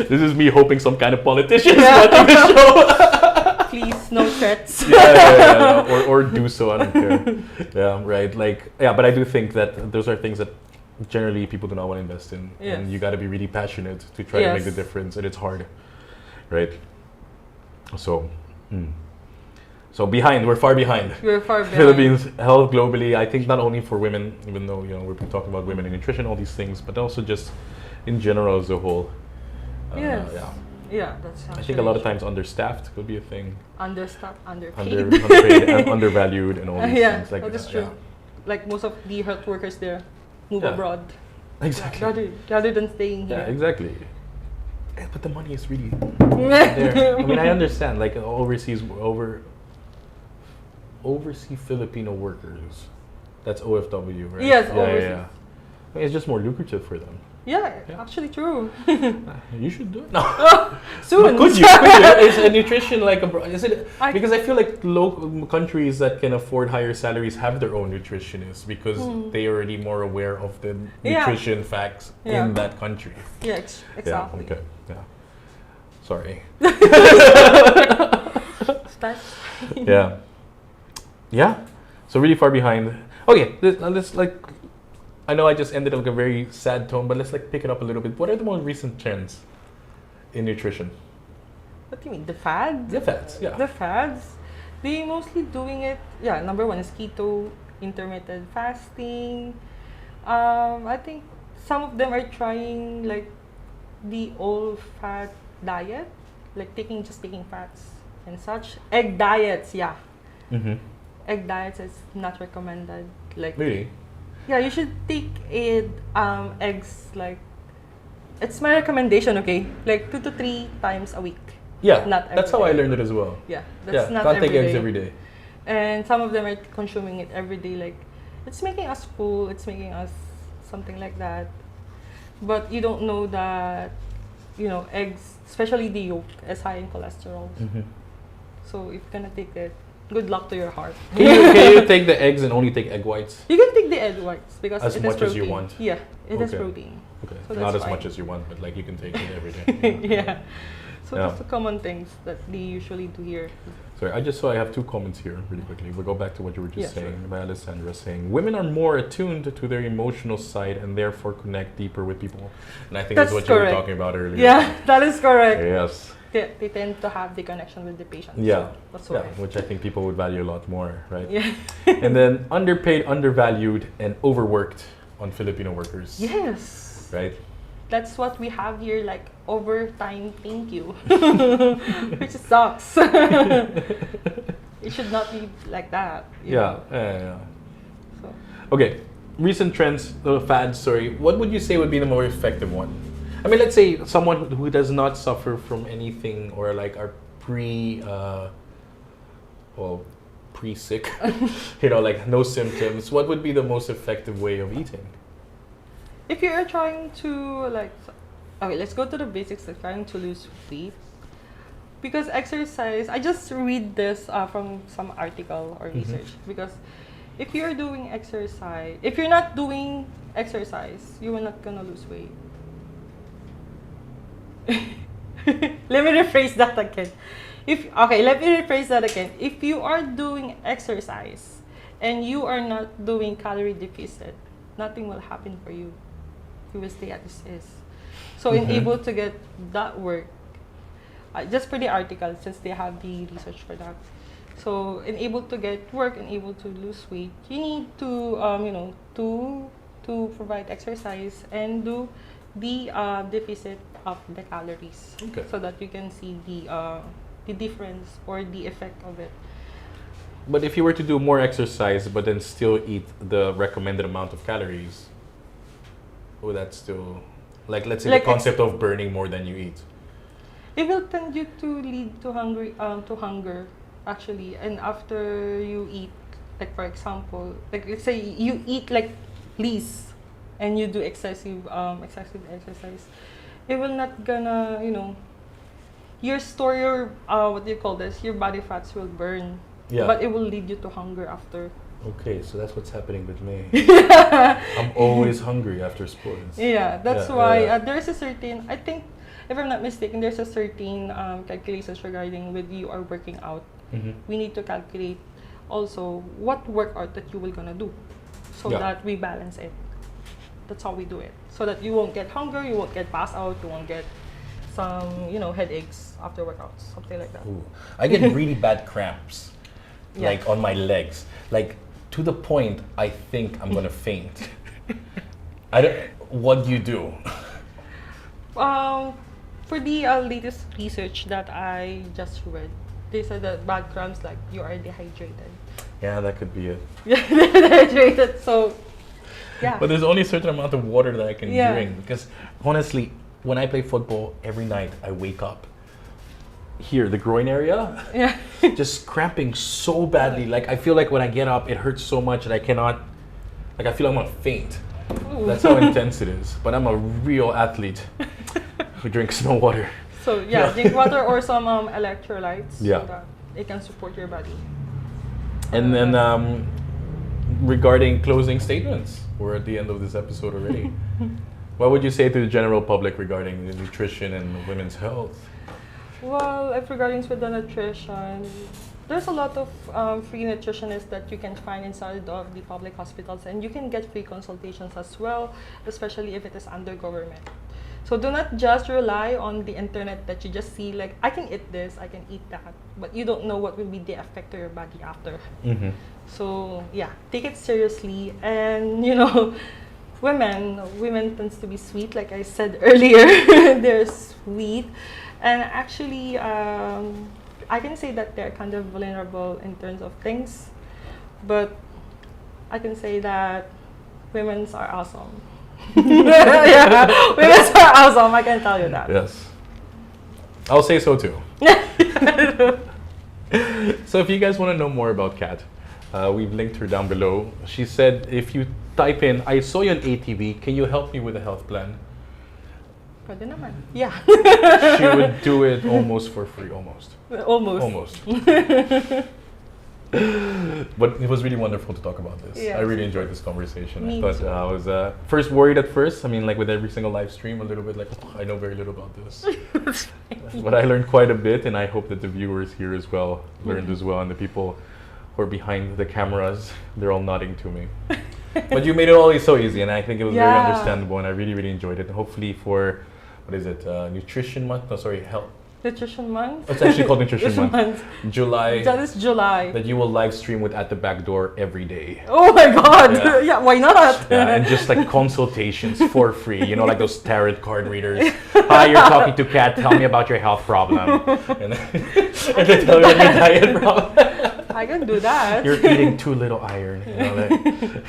This is me hoping some kind of politician is watching the show. Please, no threats. Yeah. Or do so. I don't care. Yeah, right. Like, yeah, but I do think that those are things that generally people do not want to invest in, Yes. and you got to be really passionate to try to make the difference, and it's hard, right? So, so we're far behind. We're far behind. Philippines health globally, I think not only for women, even though we've been talking about women in nutrition, all these things, but also just in general as a whole. Yes. Yeah. Yeah, that's. I think a lot of times understaffed could be a thing. Understaffed, underpaid. Underpaid and undervalued and all these things like that is that. true. Yeah. Like most of the health workers there move Yeah. abroad. Exactly. Rather than staying Yeah, here. exactly. But the money is really there. I mean, I understand, like overseas Filipino workers. That's OFW, right? Yes, yeah, overseas. yeah. I mean, it's just more lucrative for them. Yeah, Yeah. actually true. You should do it. No. Soon. But could you? Could you? Is a nutrition like is it? I- Because I feel like local countries that can afford higher salaries have their own nutritionists because they are already more aware of the Yeah. nutrition facts Yeah. in that country. Yeah, exactly. Yeah. Okay. Yeah. Sorry. That's- Yeah. Yeah. So really far behind. Okay. Let's like. I know I just ended like a very sad tone, but let's like pick it up a little bit. What are the more recent trends in nutrition? What do you mean? The fads? The fads. Yeah. The fads? They mostly doing it. Yeah, number one is keto, intermittent fasting. I think some of them are trying like the old fat diet, like just taking fats and such. Egg diets, yeah. Mm-hmm. Egg diets is not recommended. Like Really? yeah, you should take eggs like it's my recommendation, okay? Like 2 to 3 times a week. Yeah. Not every That's how I day. learned it as well. Yeah, that's not can't every take eggs day. every day. And some of them are consuming it every day. Like it's making us full. It's making us something like that. But you don't know that eggs, especially the yolk, is high in cholesterol. Mm-hmm. So if you're gonna take it, good luck to your heart. Can you take the eggs and only take egg whites? You can take the egg whites because As it much has as you protein. want? Yeah, it has Okay. protein. Okay. So Not that's as much fine. as you want, but like you can take it every day. Yeah. So Yeah. that's the common things that they usually do here. Sorry, I have 2 comments here really quickly. We'll go back to what you were just Yeah, saying. By Alessandra saying, women are more attuned to their emotional side and therefore connect deeper with people. And I think that's what That's you were correct. talking about earlier. Yeah, that is correct. Yes. They tend to have the connection with the patient. Yeah. So that's Yeah, why. which I think people would value a lot more, right? Yeah. And then underpaid, undervalued, and overworked on Filipino workers. Yes. Right? That's what we have here, like overtime. Thank you, which sucks. It should not be like that. you Yeah. know. Yeah. So, Okay, recent trends, fads, sorry. What would you say would be the more effective one? I mean, let's say someone who does not suffer from anything or like are pre-sick, like no symptoms. What would be the most effective way of eating? if you are trying to okay, let's go to the basics. Like trying to lose weight, because exercise. I just read this from some article or research. Because if you're doing exercise, if you're not doing exercise, you are not gonna lose weight. Let me rephrase that again. Let me rephrase that again. If you are doing exercise and you are not doing calorie deficit, nothing will happen for you. You will stay as is. So in able to get that work, just for the article, since they have the research for that. So in able to get work and able to lose weight, you need to to provide exercise and do the deficit of the calories, Okay. so that you can see the difference or the effect of it. But if you were to do more exercise but then still eat the recommended amount of calories, would that still, like let's say Like the concept of burning more than you eat? It will tend you to lead to hunger actually, and after you eat, like for example, like let's say you eat like least and you do excessive exercise, it will not gonna your what do you call this, your body fats will burn, Yeah. but it will lead you to hunger after. Okay, so that's what's happening with me. I'm always hungry after sports. Yeah, that's Yeah, why yeah. there's a certain, I think, if I'm not mistaken, there's a certain calculations regarding with you are working out. Mhm. We need to calculate also what workout that you will gonna do, so Yeah. that we balance it. That's how we do it, so that you won't get hunger, you won't get passed out, you won't get some headaches after workouts, something like that. Ooh. I get really bad cramps, Yeah. like on my legs, like to the point I think I'm gonna faint. What do you do? For the latest research that I just read, they said that bad cramps, like you are dehydrated. Yeah, that could be it. Dehydrated. So, yeah. But there's only a certain amount of water that I can Yeah. drink, because honestly, when I play football every night, I wake up here, the groin area, Yeah. just cramping so badly. Like I feel like when I get up, it hurts so much that I cannot. Like I feel I'm gonna faint. Ooh. That's how intense it is. But I'm a real athlete who drinks no water. So yeah, drink water or some electrolytes Yeah. so that it can support your body. And then regarding closing statements, we're at the end of this episode already. What would you say to the general public regarding the nutrition and women's health? Well, if regarding with the nutrition, there's a lot of free nutritionists that you can find inside of the public hospitals, and you can get free consultations as well, especially if it is under government. So do not just rely on the internet that you just see like, I can eat this, I can eat that, but you don't know what will be the effect to your body after. Mm-hmm. So yeah, take it seriously. And women tends to be sweet, like I said earlier. They're sweet, and actually I can say that they're kind of vulnerable in terms of things, but I can say that women's are awesome. Yeah, women's are awesome, I can tell you that. Yes. I'll say so too. So if you guys want to know more about Kath, we've linked her down below. She said if you type in, I saw you on ATV, can you help me with a health plan? Pwede naman. Yeah. She would do it almost for free, almost. Almost. But it was really wonderful to talk about this. Yeah. I really enjoyed this conversation. Me I thought too. I was first worried at first. I mean, like with every single live stream, a little bit like, oh, I know very little about this. But I learned quite a bit, and I hope that the viewers here as well learned as well, and the people who are behind the cameras, they're all nodding to me. But you made it always so easy, and I think it was very Yeah. understandable, and I really, really enjoyed it. And hopefully for, what is it, Nutrition Month? No, sorry, Health. Nutrition month. It's actually called Nutrition Month. July. That is July. That you will live stream with At the Backdoor every day. Oh my god! Yeah. Yeah, why not? Yeah, and just like consultations for free, like those tarot card readers. Hi, you're talking to Kath, tell me about your health problem. And then tell me about your diet problem. I can do that. You're eating too little iron.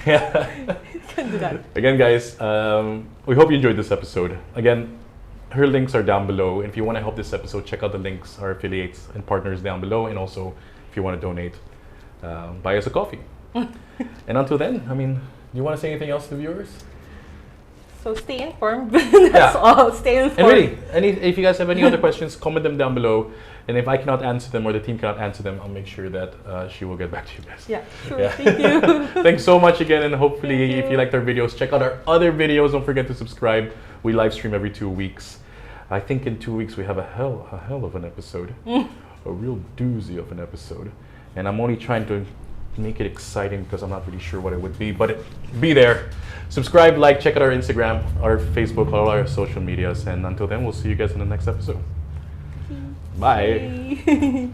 Yeah. You can do that. Again, guys, we hope you enjoyed this episode. Again, her links are down below. And if you want to help this episode, check out the links, our affiliates and partners down below. And also, if you want to donate, buy us a coffee. And until then, I mean, do you want to say anything else to the viewers? So stay informed. That's all. Stay informed. And really, if you guys have any other questions, comment them down below. And if I cannot answer them or the team cannot answer them, I'll make sure that she will get back to you guys. Yeah, sure. Yeah. Thank you. Thanks so much again, and hopefully Thank if you you. liked our videos, check out our other videos. Don't forget to subscribe. We live stream every 2 weeks. I think in 2 weeks we have a hell of an episode. A real doozy of an episode. And I'm only trying to make it exciting because I'm not really sure what it would be, but be there. Subscribe, like, check out our Instagram, our Facebook, all our social medias, and until then, we'll see you guys in the next episode. Bye. Bye.